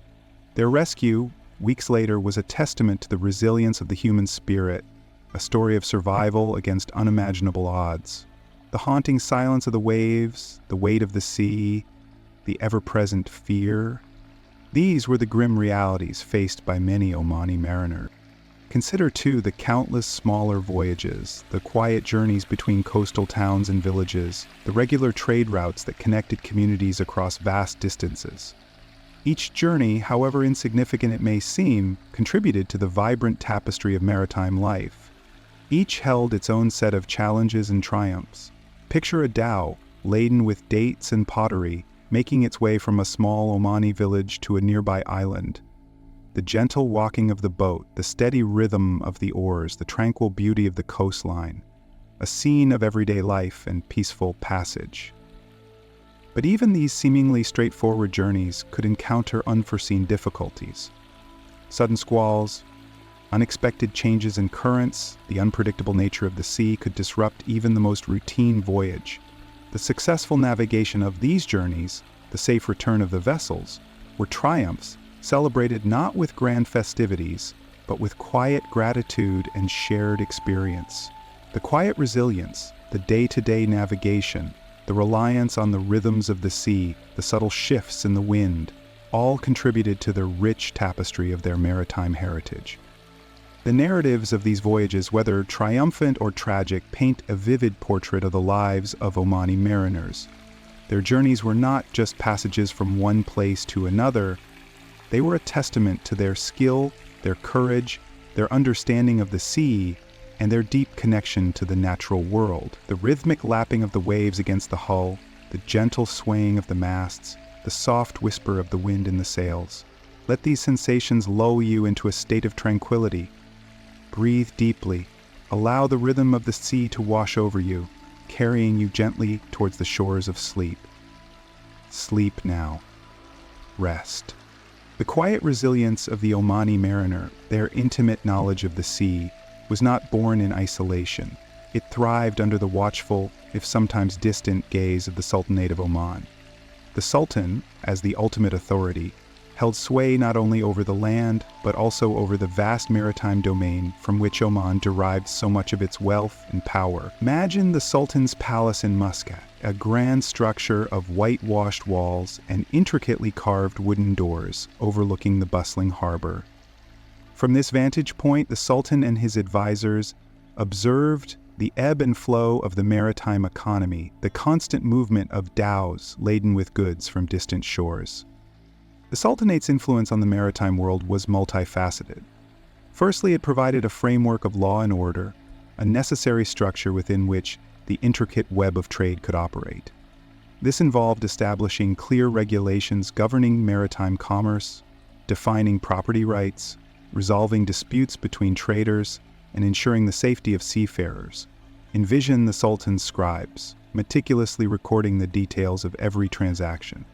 Their rescue, weeks later, was a testament to the resilience of the human spirit, a story of survival against unimaginable odds. The haunting silence of the waves, the weight of the sea, the ever-present fear. These were the grim realities faced by many Omani mariners. Consider, too, the countless smaller voyages, the quiet journeys between coastal towns and villages, the regular trade routes that connected communities across vast distances. Each journey, however insignificant it may seem, contributed to the vibrant tapestry of maritime life. Each held its own set of challenges and triumphs. Picture a dhow, laden with dates and pottery, making its way from a small Omani village to a nearby island. The gentle walking of the boat, the steady rhythm of the oars, the tranquil beauty of the coastline, a scene of everyday life and peaceful passage. But even these seemingly straightforward journeys could encounter unforeseen difficulties. Sudden squalls, unexpected changes in currents, the unpredictable nature of the sea could disrupt even the most routine voyage. The successful navigation of these journeys, the safe return of the vessels, were triumphs celebrated not with grand festivities, but with quiet gratitude and shared experience. The quiet resilience, the day-to-day navigation, the reliance on the rhythms of the sea, the subtle shifts in the wind, all contributed to the rich tapestry of their maritime heritage. The narratives of these voyages, whether triumphant or tragic, paint a vivid portrait of the lives of Omani mariners. Their journeys were not just passages from one place to another. They were a testament to their skill, their courage, their understanding of the sea, and their deep connection to the natural world. The rhythmic lapping of the waves against the hull, the gentle swaying of the masts, the soft whisper of the wind in the sails. Let these sensations lull you into a state of tranquility. Breathe deeply. Allow the rhythm of the sea to wash over you, carrying you gently towards the shores of sleep. Sleep now. Rest. The quiet resilience of the Omani mariner, their intimate knowledge of the sea, was not born in isolation. It thrived under the watchful, if sometimes distant, gaze of the Sultanate of Oman. The Sultan, as the ultimate authority, held sway not only over the land, but also over the vast maritime domain from which Oman derived so much of its wealth and power. Imagine the Sultan's palace in Muscat, a grand structure of whitewashed walls and intricately carved wooden doors overlooking the bustling harbor. From this vantage point, the Sultan and his advisors observed the ebb and flow of the maritime economy, the constant movement of dhows laden with goods from distant shores. The Sultanate's influence on the maritime world was multifaceted. Firstly, it provided a framework of law and order, a necessary structure within which the intricate web of trade could operate. This involved establishing clear regulations governing maritime commerce, defining property rights, resolving disputes between traders, and ensuring the safety of seafarers. Envision the Sultan's scribes, meticulously recording the details of every transaction,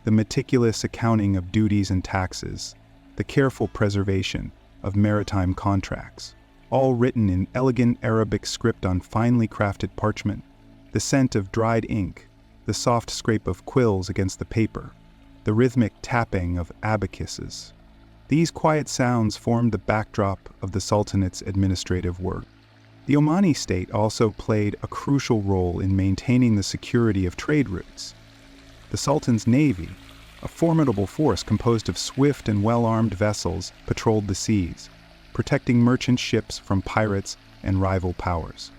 the meticulous accounting of duties and taxes, the careful preservation of maritime contracts, all written in elegant Arabic script on finely crafted parchment, the scent of dried ink, the soft scrape of quills against the paper, the rhythmic tapping of abacuses. These quiet sounds formed the backdrop of the Sultanate's administrative work. The Omani state also played a crucial role in maintaining the security of trade routes. The Sultan's navy, a formidable force composed of swift and well-armed vessels, patrolled the seas, protecting merchant ships from pirates and rival powers.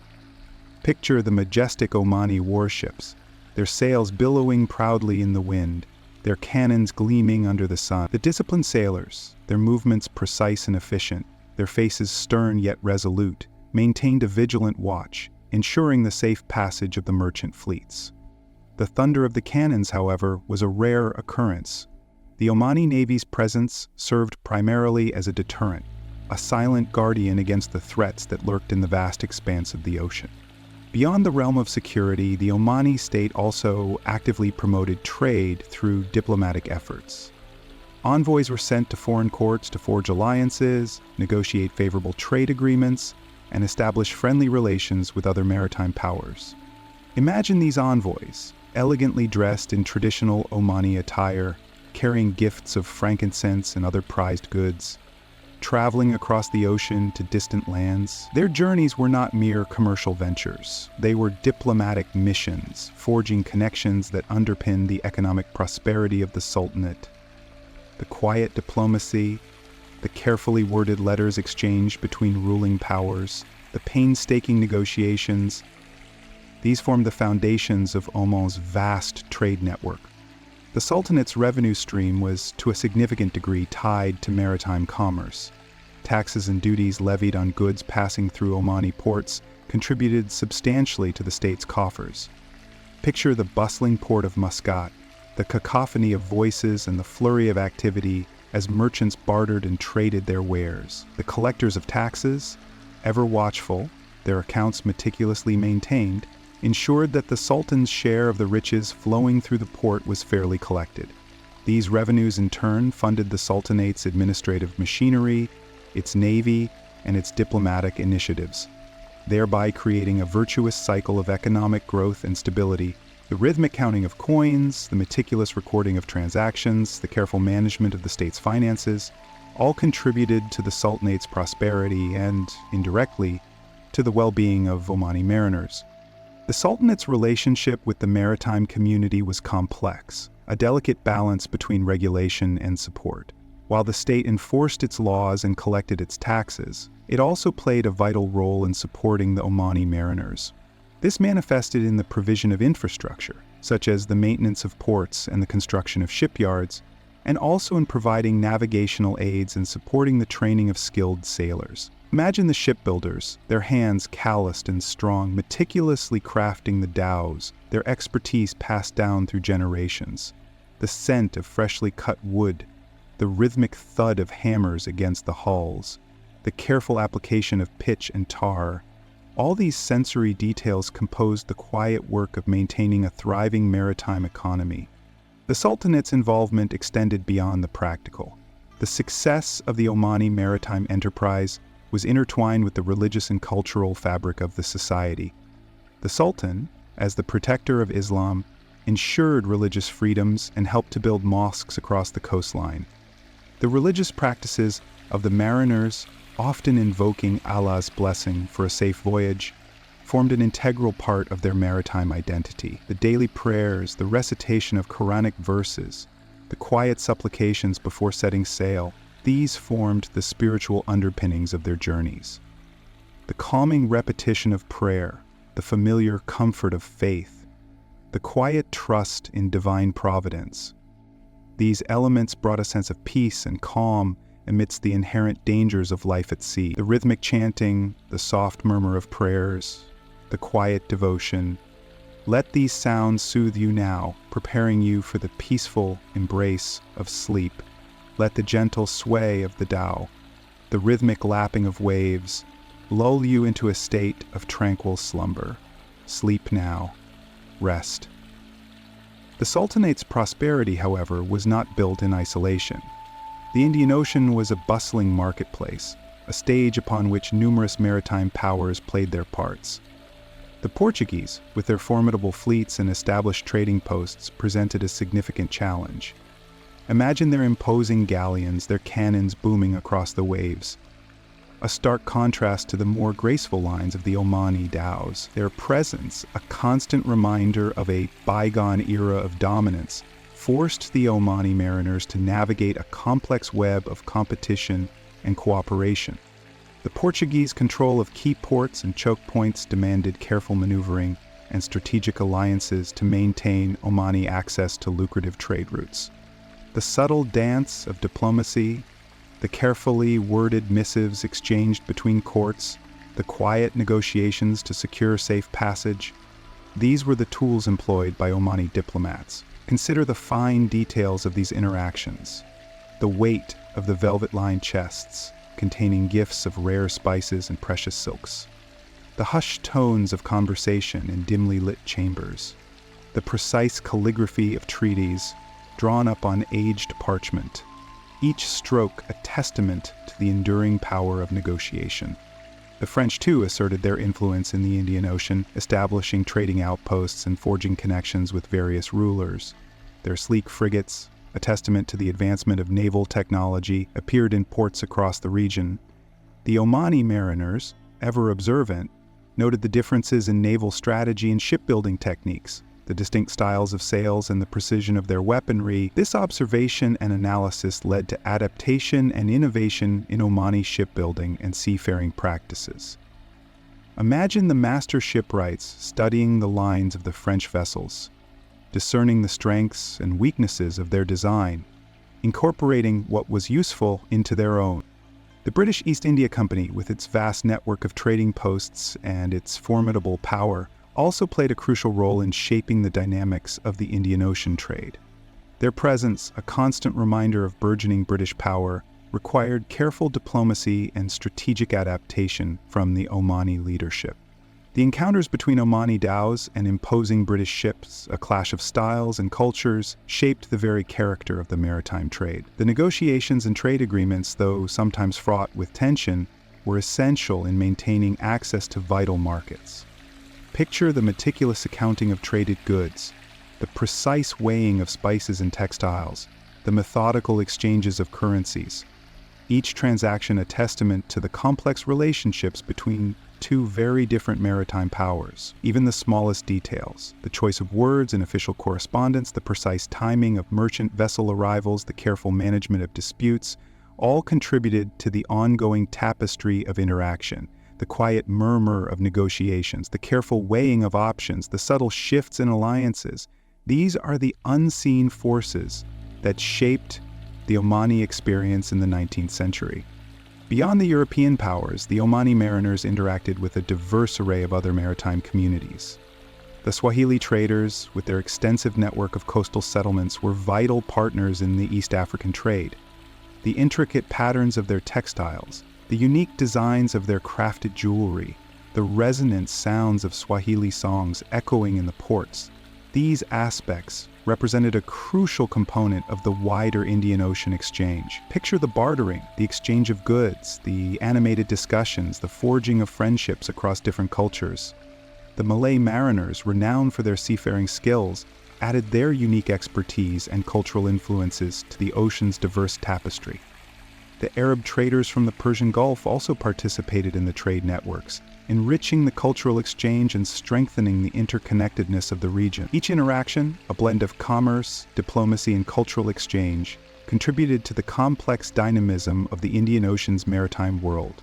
Picture the majestic Omani warships, their sails billowing proudly in the wind, their cannons gleaming under the sun. The disciplined sailors, their movements precise and efficient, their faces stern yet resolute, maintained a vigilant watch, ensuring the safe passage of the merchant fleets. The thunder of the cannons, however, was a rare occurrence. The Omani Navy's presence served primarily as a deterrent, a silent guardian against the threats that lurked in the vast expanse of the ocean. Beyond the realm of security, the Omani state also actively promoted trade through diplomatic efforts. Envoys were sent to foreign courts to forge alliances, negotiate favorable trade agreements, and establish friendly relations with other maritime powers. Imagine these envoys, elegantly dressed in traditional Omani attire, carrying gifts of frankincense and other prized goods. traveling across the ocean to distant lands. Their journeys were not mere commercial ventures. They were diplomatic missions, forging connections that underpinned the economic prosperity of the Sultanate. The quiet diplomacy, the carefully worded letters exchanged between ruling powers, the painstaking negotiations, these formed the foundations of Oman's vast trade network. The Sultanate's revenue stream was, to a significant degree, tied to maritime commerce. Taxes and duties levied on goods passing through Omani ports contributed substantially to the state's coffers. Picture the bustling port of Muscat, the cacophony of voices and the flurry of activity as merchants bartered and traded their wares. The collectors of taxes, ever watchful, their accounts meticulously maintained, ensured that the Sultan's share of the riches flowing through the port was fairly collected. These revenues in turn funded the Sultanate's administrative machinery, its navy, and its diplomatic initiatives, thereby creating a virtuous cycle of economic growth and stability. The rhythmic counting of coins, the meticulous recording of transactions, the careful management of the state's finances, all contributed to the Sultanate's prosperity and, indirectly, to the well-being of Omani mariners. The Sultanate's relationship with the maritime community was complex, a delicate balance between regulation and support. While the state enforced its laws and collected its taxes, it also played a vital role in supporting the Omani mariners. This manifested in the provision of infrastructure, such as the maintenance of ports and the construction of shipyards, and also in providing navigational aids and supporting the training of skilled sailors. Imagine the shipbuilders, their hands calloused and strong, meticulously crafting the dhows, their expertise passed down through generations. The scent of freshly cut wood, the rhythmic thud of hammers against the hulls, the careful application of pitch and tar. All these sensory details composed the quiet work of maintaining a thriving maritime economy. The Sultanate's involvement extended beyond the practical. The success of the Omani maritime enterprise was intertwined with the religious and cultural fabric of the society. The Sultan, as the protector of Islam, ensured religious freedoms and helped to build mosques across the coastline. The religious practices of the mariners, often invoking Allah's blessing for a safe voyage, formed an integral part of their maritime identity. The daily prayers, the recitation of Quranic verses, the quiet supplications before setting sail, these formed the spiritual underpinnings of their journeys. The calming repetition of prayer, the familiar comfort of faith, the quiet trust in divine providence. These elements brought a sense of peace and calm amidst the inherent dangers of life at sea. The rhythmic chanting, the soft murmur of prayers, the quiet devotion. Let these sounds soothe you now, preparing you for the peaceful embrace of sleep. Let the gentle sway of the Dhow, the rhythmic lapping of waves, lull you into a state of tranquil slumber. Sleep now. Rest. The Sultanate's prosperity, however, was not built in isolation. The Indian Ocean was a bustling marketplace, a stage upon which numerous maritime powers played their parts. The Portuguese, with their formidable fleets and established trading posts, presented a significant challenge. Imagine their imposing galleons, their cannons booming across the waves. A stark contrast to the more graceful lines of the Omani Dhows. Their presence, a constant reminder of a bygone era of dominance, forced the Omani mariners to navigate a complex web of competition and cooperation. The Portuguese control of key ports and choke points demanded careful maneuvering and strategic alliances to maintain Omani access to lucrative trade routes. The subtle dance of diplomacy, the carefully worded missives exchanged between courts, the quiet negotiations to secure safe passage, these were the tools employed by Omani diplomats. Consider the fine details of these interactions. The weight of the velvet-lined chests, containing gifts of rare spices and precious silks. The hushed tones of conversation in dimly lit chambers. The precise calligraphy of treaties drawn up on aged parchment, each stroke a testament to the enduring power of negotiation. The French, too, asserted their influence in the Indian Ocean, establishing trading outposts and forging connections with various rulers. Their sleek frigates, a testament to the advancement of naval technology, appeared in ports across the region. The Omani mariners, ever observant, noted the differences in naval strategy and shipbuilding techniques, the distinct styles of sails and the precision of their weaponry. This observation and analysis led to adaptation and innovation in Omani shipbuilding and seafaring practices. Imagine the master shipwrights studying the lines of the French vessels, discerning the strengths and weaknesses of their design, incorporating what was useful into their own. The British East India Company, with its vast network of trading posts and its formidable power, also played a crucial role in shaping the dynamics of the Indian Ocean trade. Their presence, a constant reminder of burgeoning British power, required careful diplomacy and strategic adaptation from the Omani leadership. The encounters between Omani dhows and imposing British ships, a clash of styles and cultures, shaped the very character of the maritime trade. The negotiations and trade agreements, though sometimes fraught with tension, were essential in maintaining access to vital markets. Picture the meticulous accounting of traded goods, the precise weighing of spices and textiles, the methodical exchanges of currencies. Each transaction a testament to the complex relationships between two very different maritime powers. Even the smallest details, the choice of words in official correspondence, the precise timing of merchant vessel arrivals, the careful management of disputes, all contributed to the ongoing tapestry of interaction, the quiet murmur of negotiations, the careful weighing of options, the subtle shifts in alliances. These are the unseen forces that shaped the Omani experience in the 19th century. Beyond the European powers, the Omani mariners interacted with a diverse array of other maritime communities. The Swahili traders, with their extensive network of coastal settlements, were vital partners in the East African trade. The intricate patterns of their textiles, the unique designs of their crafted jewelry, the resonant sounds of Swahili songs echoing in the ports, these aspects represented a crucial component of the wider Indian Ocean exchange. Picture the bartering, the exchange of goods, the animated discussions, the forging of friendships across different cultures. The Malay mariners, renowned for their seafaring skills, added their unique expertise and cultural influences to the ocean's diverse tapestry. The Arab traders from the Persian Gulf also participated in the trade networks, enriching the cultural exchange and strengthening the interconnectedness of the region. Each interaction, a blend of commerce, diplomacy, and cultural exchange, contributed to the complex dynamism of the Indian Ocean's maritime world.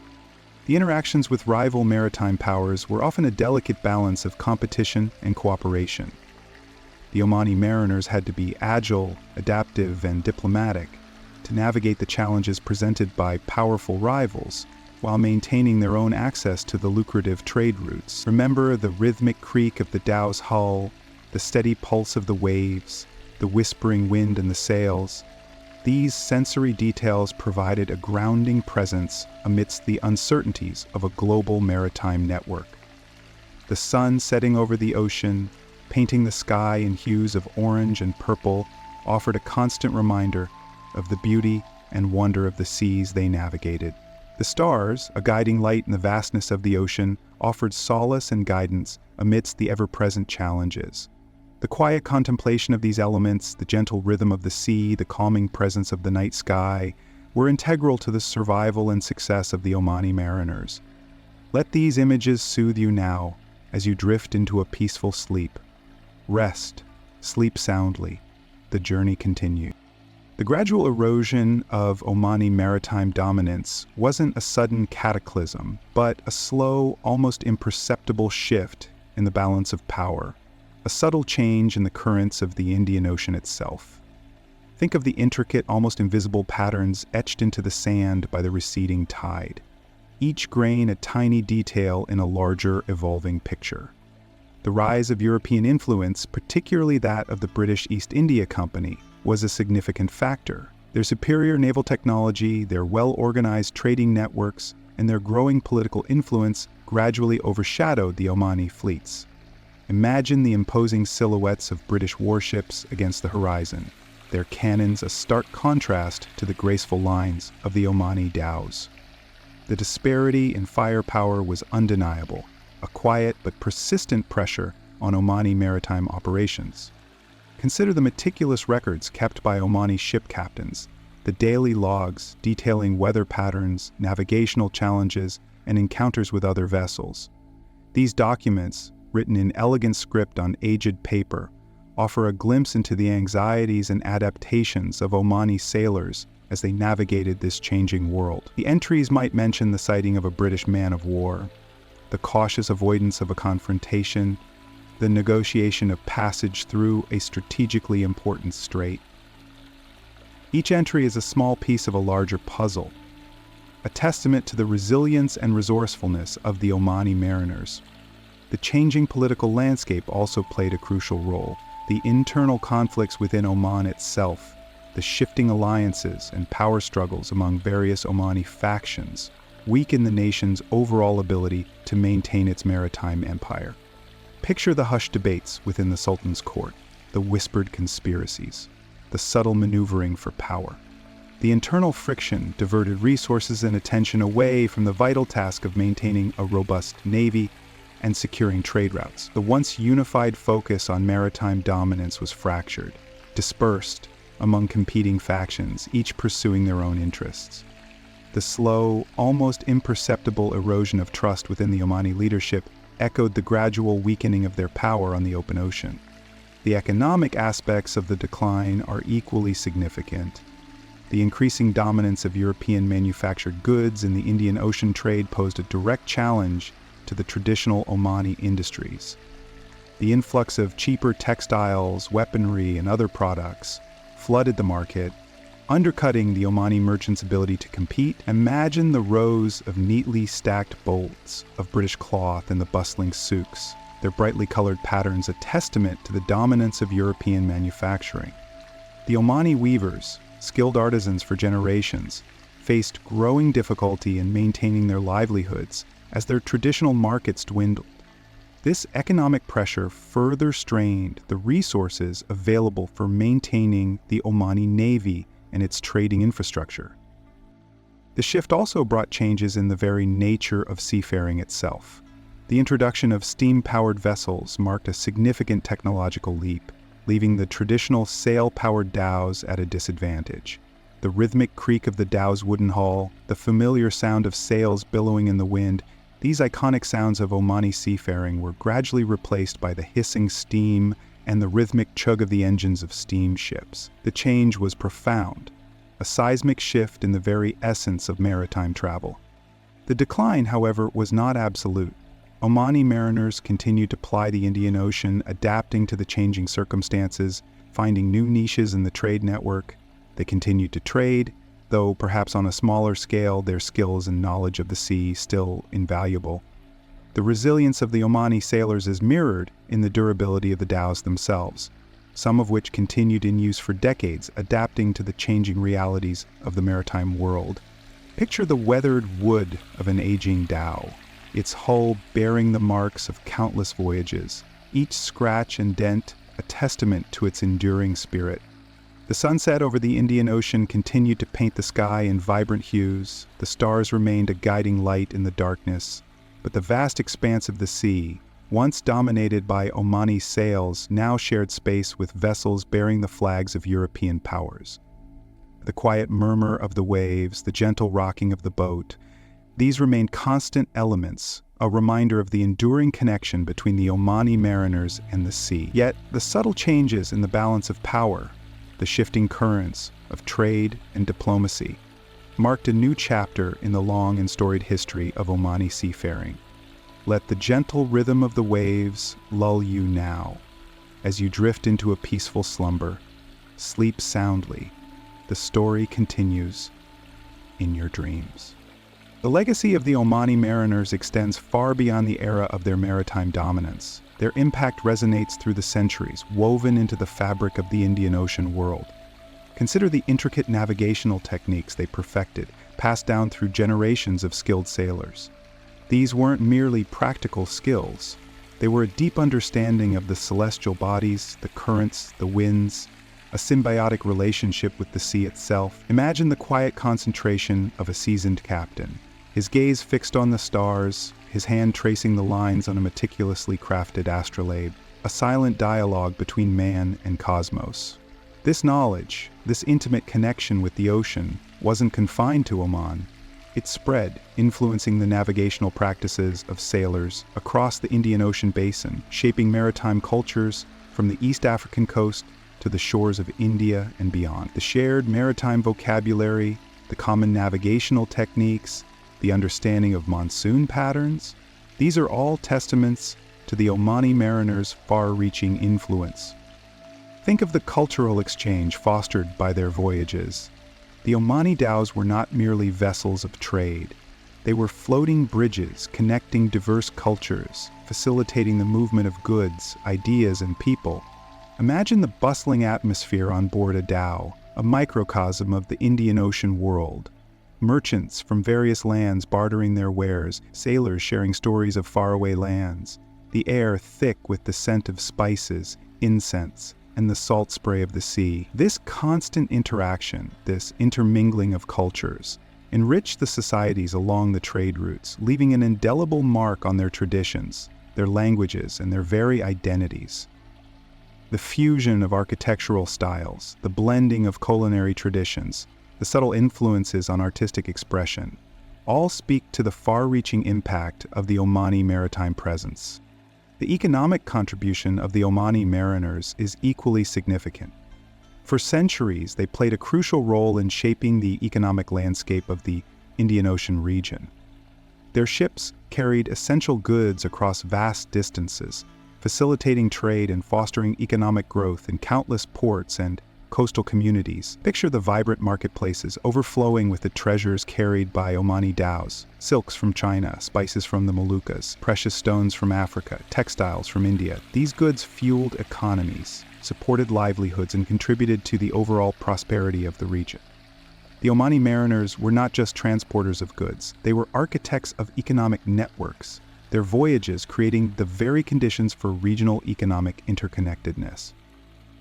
The interactions with rival maritime powers were often a delicate balance of competition and cooperation. The Omani mariners had to be agile, adaptive, and diplomatic to navigate the challenges presented by powerful rivals, while maintaining their own access to the lucrative trade routes. Remember the rhythmic creak of the dhow's hull, the steady pulse of the waves, the whispering wind in the sails. These sensory details provided a grounding presence amidst the uncertainties of a global maritime network. The sun setting over the ocean, painting the sky in hues of orange and purple, offered a constant reminder of the beauty and wonder of the seas they navigated. The stars, a guiding light in the vastness of the ocean, offered solace and guidance amidst the ever-present challenges. The quiet contemplation of these elements, the gentle rhythm of the sea, the calming presence of the night sky, were integral to the survival and success of the Omani mariners. Let these images soothe you now as you drift into a peaceful sleep. Rest, sleep soundly. The journey continues. The gradual erosion of Omani maritime dominance wasn't a sudden cataclysm, but a slow, almost imperceptible shift in the balance of power, a subtle change in the currents of the Indian Ocean itself. Think of the intricate, almost invisible patterns etched into the sand by the receding tide, each grain a tiny detail in a larger, evolving picture. The rise of European influence, particularly that of the British East India Company, was a significant factor. Their superior naval technology, their well-organized trading networks, and their growing political influence gradually overshadowed the Omani fleets. Imagine the imposing silhouettes of British warships against the horizon, their cannons a stark contrast to the graceful lines of the Omani dhows. The disparity in firepower was undeniable, a quiet but persistent pressure on Omani maritime operations. Consider the meticulous records kept by Omani ship captains, the daily logs detailing weather patterns, navigational challenges, and encounters with other vessels. These documents, written in elegant script on aged paper, offer a glimpse into the anxieties and adaptations of Omani sailors as they navigated this changing world. The entries might mention the sighting of a British man of war, the cautious avoidance of a confrontation, the negotiation of passage through a strategically important strait. Each entry is a small piece of a larger puzzle, a testament to the resilience and resourcefulness of the Omani mariners. The changing political landscape also played a crucial role. The internal conflicts within Oman itself, the shifting alliances and power struggles among various Omani factions, weaken the nation's overall ability to maintain its maritime empire. Picture the hushed debates within the Sultan's court, the whispered conspiracies, the subtle maneuvering for power. The internal friction diverted resources and attention away from the vital task of maintaining a robust navy and securing trade routes. The once unified focus on maritime dominance was fractured, dispersed among competing factions, each pursuing their own interests. The slow, almost imperceptible erosion of trust within the Omani leadership echoed the gradual weakening of their power on the open ocean. The economic aspects of the decline are equally significant. The increasing dominance of European manufactured goods in the Indian Ocean trade posed a direct challenge to the traditional Omani industries. The influx of cheaper textiles, weaponry, and other products flooded the market, undercutting the Omani merchants' ability to compete. Imagine the rows of neatly stacked bolts of British cloth in the bustling souks, their brightly colored patterns a testament to the dominance of European manufacturing. The Omani weavers, skilled artisans for generations, faced growing difficulty in maintaining their livelihoods as their traditional markets dwindled. This economic pressure further strained the resources available for maintaining the Omani Navy and its trading infrastructure. The shift also brought changes in the very nature of seafaring itself. The introduction of steam-powered vessels marked a significant technological leap, leaving the traditional sail-powered dhows at a disadvantage. The rhythmic creak of the dhows' wooden hull, the familiar sound of sails billowing in the wind, these iconic sounds of Omani seafaring were gradually replaced by the hissing steam and the rhythmic chug of the engines of steamships. The change was profound, a seismic shift in the very essence of maritime travel. The decline, however, was not absolute. Omani mariners continued to ply the Indian Ocean, adapting to the changing circumstances, finding new niches in the trade network. They continued to trade, though perhaps on a smaller scale, their skills and knowledge of the sea still invaluable. The resilience of the Omani sailors is mirrored in the durability of the dhows themselves, some of which continued in use for decades, adapting to the changing realities of the maritime world. Picture the weathered wood of an aging dhow, its hull bearing the marks of countless voyages, each scratch and dent a testament to its enduring spirit. The sunset over the Indian Ocean continued to paint the sky in vibrant hues. The stars remained a guiding light in the darkness, but the vast expanse of the sea, once dominated by Omani sails, now shared space with vessels bearing the flags of European powers. The quiet murmur of the waves, the gentle rocking of the boat, these remained constant elements, a reminder of the enduring connection between the Omani mariners and the sea. Yet, the subtle changes in the balance of power, the shifting currents of trade and diplomacy, marked a new chapter in the long and storied history of Omani seafaring. Let the gentle rhythm of the waves lull you now. As you drift into a peaceful slumber, sleep soundly. The story continues in your dreams. The legacy of the Omani mariners extends far beyond the era of their maritime dominance. Their impact resonates through the centuries, woven into the fabric of the Indian Ocean world. Consider the intricate navigational techniques they perfected, passed down through generations of skilled sailors. These weren't merely practical skills. They were a deep understanding of the celestial bodies, the currents, the winds, a symbiotic relationship with the sea itself. Imagine the quiet concentration of a seasoned captain, his gaze fixed on the stars, his hand tracing the lines on a meticulously crafted astrolabe, a silent dialogue between man and cosmos. This knowledge, this intimate connection with the ocean, wasn't confined to Oman. It spread, influencing the navigational practices of sailors across the Indian Ocean basin, shaping maritime cultures from the East African coast to the shores of India and beyond. The shared maritime vocabulary, the common navigational techniques, the understanding of monsoon patterns, these are all testaments to the Omani mariners' far-reaching influence. Think of the cultural exchange fostered by their voyages. The Omani Dhows were not merely vessels of trade. They were floating bridges connecting diverse cultures, facilitating the movement of goods, ideas, and people. Imagine the bustling atmosphere on board a dhow, a microcosm of the Indian Ocean world. Merchants from various lands bartering their wares, sailors sharing stories of faraway lands, the air thick with the scent of spices, incense, and the salt spray of the sea. This constant interaction, this intermingling of cultures, enriched the societies along the trade routes, leaving an indelible mark on their traditions, their languages, and their very identities. The fusion of architectural styles, the blending of culinary traditions, the subtle influences on artistic expression, all speak to the far-reaching impact of the Omani maritime presence. The economic contribution of the Omani mariners is equally significant. For centuries, they played a crucial role in shaping the economic landscape of the Indian Ocean region. Their ships carried essential goods across vast distances, facilitating trade and fostering economic growth in countless ports and coastal communities. Picture the vibrant marketplaces overflowing with the treasures carried by Omani dhows: silks from China, spices from the Moluccas, precious stones from Africa, textiles from India. These goods fueled economies, supported livelihoods, and contributed to the overall prosperity of the region. The Omani mariners were not just transporters of goods, they were architects of economic networks, their voyages creating the very conditions for regional economic interconnectedness.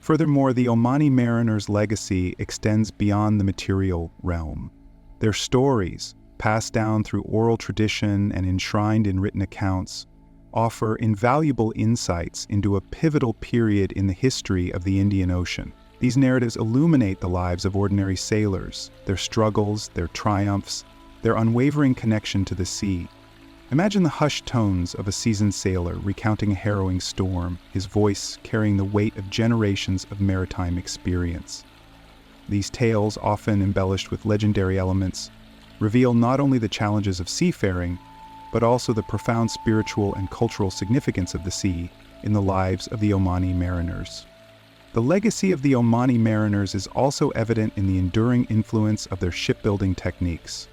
Furthermore, the Omani mariners' legacy extends beyond the material realm. Their stories, passed down through oral tradition and enshrined in written accounts, offer invaluable insights into a pivotal period in the history of the Indian Ocean. These narratives illuminate the lives of ordinary sailors, their struggles, their triumphs, their unwavering connection to the sea. Imagine the hushed tones of a seasoned sailor recounting a harrowing storm, his voice carrying the weight of generations of maritime experience. These tales, often embellished with legendary elements, reveal not only the challenges of seafaring, but also the profound spiritual and cultural significance of the sea in the lives of the Omani mariners. The legacy of the Omani mariners is also evident in the enduring influence of their shipbuilding techniques.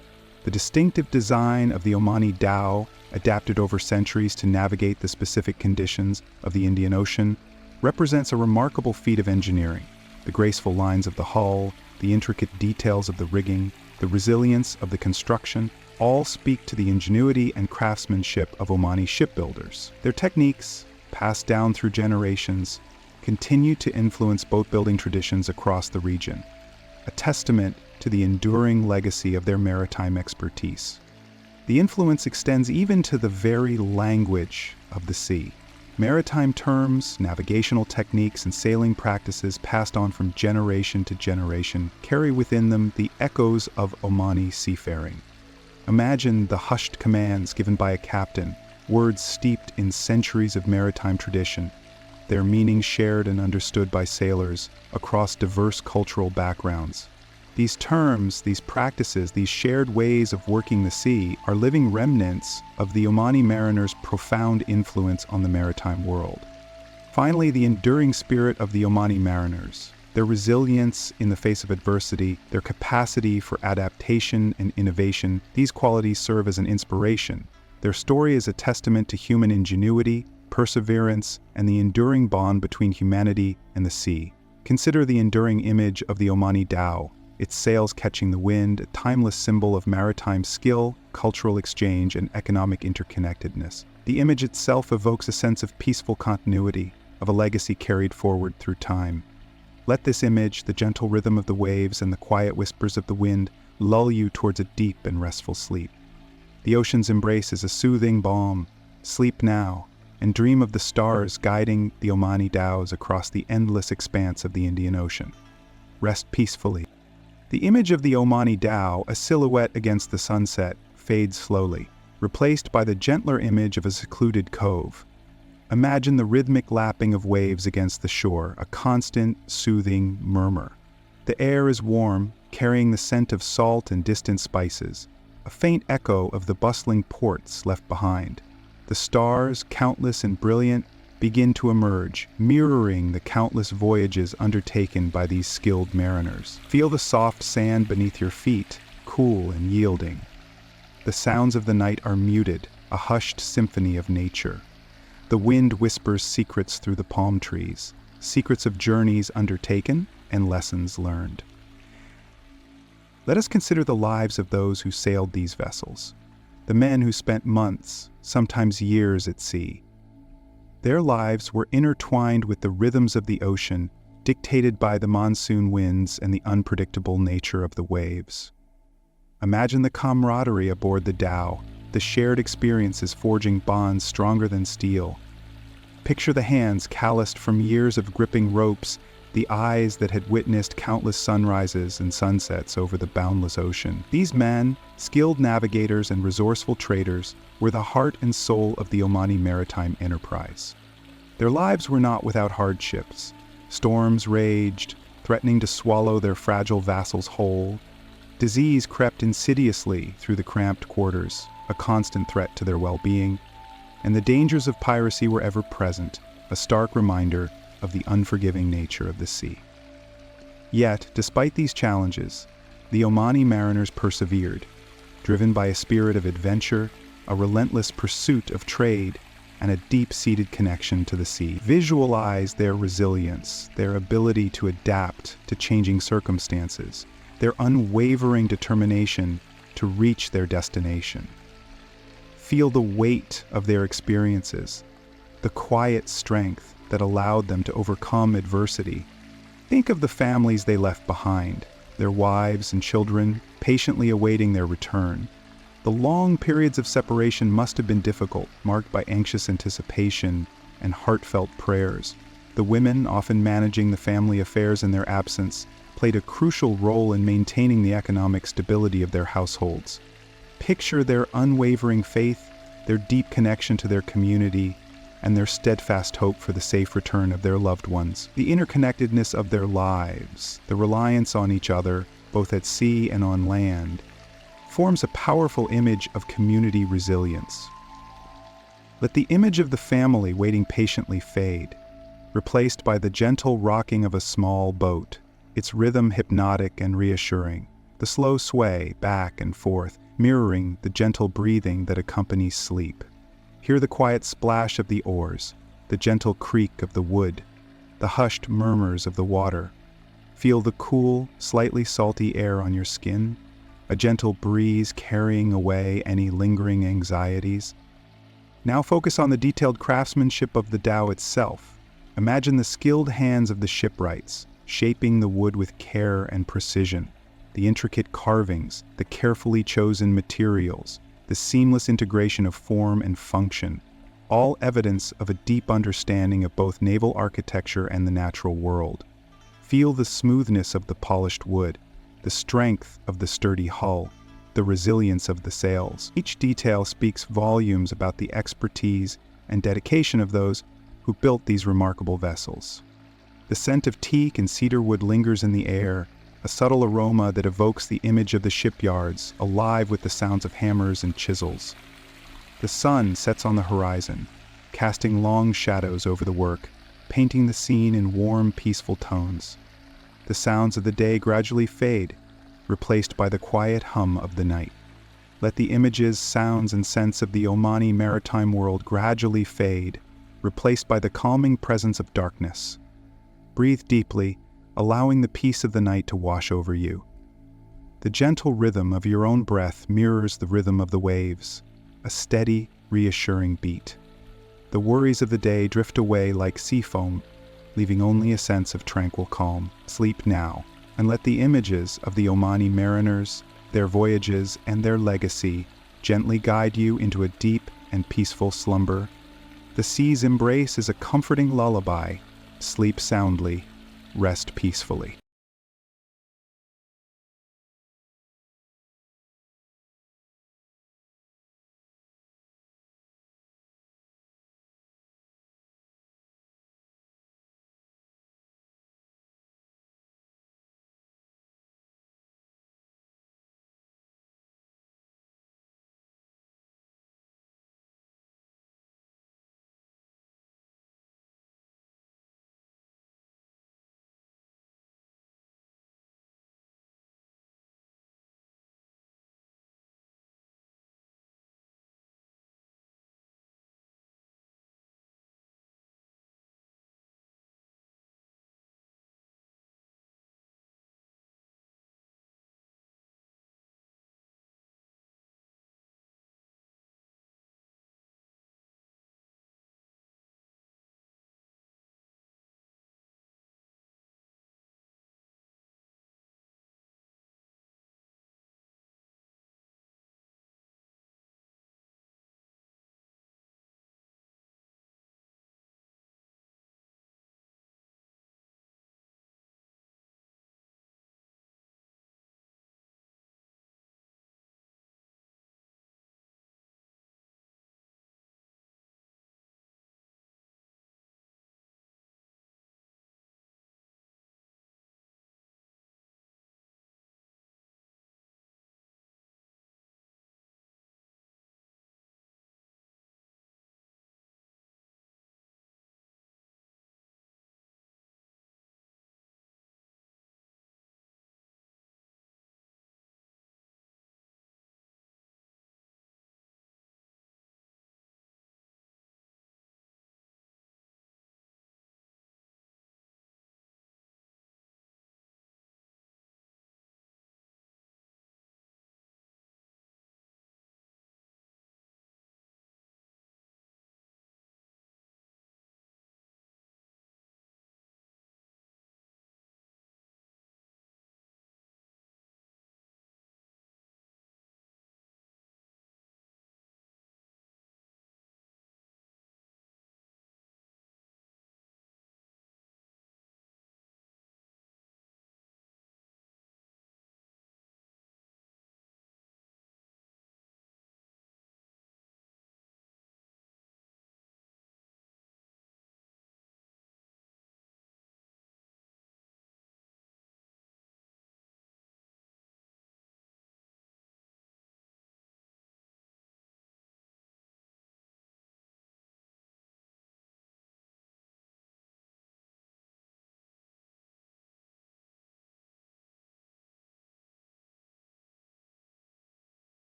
The distinctive design of the Omani dhow, adapted over centuries to navigate the specific conditions of the Indian Ocean, represents a remarkable feat of engineering. The graceful lines of the hull, the intricate details of the rigging, the resilience of the construction, all speak to the ingenuity and craftsmanship of Omani shipbuilders. Their techniques, passed down through generations, continue to influence boat-building traditions across the region, a testament to the enduring legacy of their maritime expertise. The influence extends even to the very language of the sea. Maritime terms, navigational techniques, and sailing practices passed on from generation to generation carry within them the echoes of Omani seafaring. Imagine the hushed commands given by a captain, words steeped in centuries of maritime tradition, their meaning shared and understood by sailors across diverse cultural backgrounds. These terms, these practices, these shared ways of working the sea are living remnants of the Omani mariners' profound influence on the maritime world. Finally, the enduring spirit of the Omani mariners, their resilience in the face of adversity, their capacity for adaptation and innovation, these qualities serve as an inspiration. Their story is a testament to human ingenuity, perseverance, and the enduring bond between humanity and the sea. Consider the enduring image of the Omani dhow, its sails catching the wind, a timeless symbol of maritime skill, cultural exchange, and economic interconnectedness. The image itself evokes a sense of peaceful continuity, of a legacy carried forward through time. Let this image, the gentle rhythm of the waves and the quiet whispers of the wind, lull you towards a deep and restful sleep. The ocean's embrace is a soothing balm. Sleep now, and dream of the stars guiding the Omani Dhows across the endless expanse of the Indian Ocean. Rest peacefully. The image of the Omani Dhow, a silhouette against the sunset, fades slowly, replaced by the gentler image of a secluded cove. Imagine the rhythmic lapping of waves against the shore, a constant, soothing murmur. The air is warm, carrying the scent of salt and distant spices, a faint echo of the bustling ports left behind. The stars, countless and brilliant, begin to emerge, mirroring the countless voyages undertaken by these skilled mariners. Feel the soft sand beneath your feet, cool and yielding. The sounds of the night are muted, a hushed symphony of nature. The wind whispers secrets through the palm trees, secrets of journeys undertaken and lessons learned. Let us consider the lives of those who sailed these vessels, the men who spent months, sometimes years at sea. Their lives were intertwined with the rhythms of the ocean, dictated by the monsoon winds and the unpredictable nature of the waves. Imagine the camaraderie aboard the Dhow, the shared experiences forging bonds stronger than steel. Picture the hands calloused from years of gripping ropes, the eyes that had witnessed countless sunrises and sunsets over the boundless ocean. These men, skilled navigators and resourceful traders, were the heart and soul of the Omani maritime enterprise. Their lives were not without hardships. Storms raged, threatening to swallow their fragile vassals whole. Disease crept insidiously through the cramped quarters, a constant threat to their well-being, and the dangers of piracy were ever present, a stark reminder of the unforgiving nature of the sea. Yet, despite these challenges, the Omani mariners persevered, driven by a spirit of adventure, a relentless pursuit of trade, and a deep-seated connection to the sea. Visualize their resilience, their ability to adapt to changing circumstances, their unwavering determination to reach their destination. Feel the weight of their experiences, the quiet strength that allowed them to overcome adversity. Think of the families they left behind, their wives and children patiently awaiting their return. The long periods of separation must have been difficult, marked by anxious anticipation and heartfelt prayers. The women, often managing the family affairs in their absence, played a crucial role in maintaining the economic stability of their households. Picture their unwavering faith, their deep connection to their community, and their steadfast hope for the safe return of their loved ones. The interconnectedness of their lives, the reliance on each other, both at sea and on land, forms a powerful image of community resilience. Let the image of the family waiting patiently fade, replaced by the gentle rocking of a small boat, its rhythm hypnotic and reassuring, the slow sway back and forth, mirroring the gentle breathing that accompanies sleep. Hear the quiet splash of the oars, the gentle creak of the wood, the hushed murmurs of the water. Feel the cool, slightly salty air on your skin, a gentle breeze carrying away any lingering anxieties. Now focus on the detailed craftsmanship of the dhow itself. Imagine the skilled hands of the shipwrights, shaping the wood with care and precision, the intricate carvings, the carefully chosen materials, the seamless integration of form and function, all evidence of a deep understanding of both naval architecture and the natural world. Feel the smoothness of the polished wood, the strength of the sturdy hull, the resilience of the sails. Each detail speaks volumes about the expertise and dedication of those who built these remarkable vessels. The scent of teak and cedar wood lingers in the air, a subtle aroma that evokes the image of the shipyards, alive with the sounds of hammers and chisels. The sun sets on the horizon, casting long shadows over the work, painting the scene in warm, peaceful tones. The sounds of the day gradually fade, replaced by the quiet hum of the night. Let the images, sounds, and scents of the Omani maritime world gradually fade, replaced by the calming presence of darkness. Breathe deeply, allowing the peace of the night to wash over you. The gentle rhythm of your own breath mirrors the rhythm of the waves, a steady, reassuring beat. The worries of the day drift away like sea foam, leaving only a sense of tranquil calm. Sleep now, and let the images of the Omani mariners, their voyages, and their legacy gently guide you into a deep and peaceful slumber. The sea's embrace is a comforting lullaby. Sleep soundly, rest peacefully.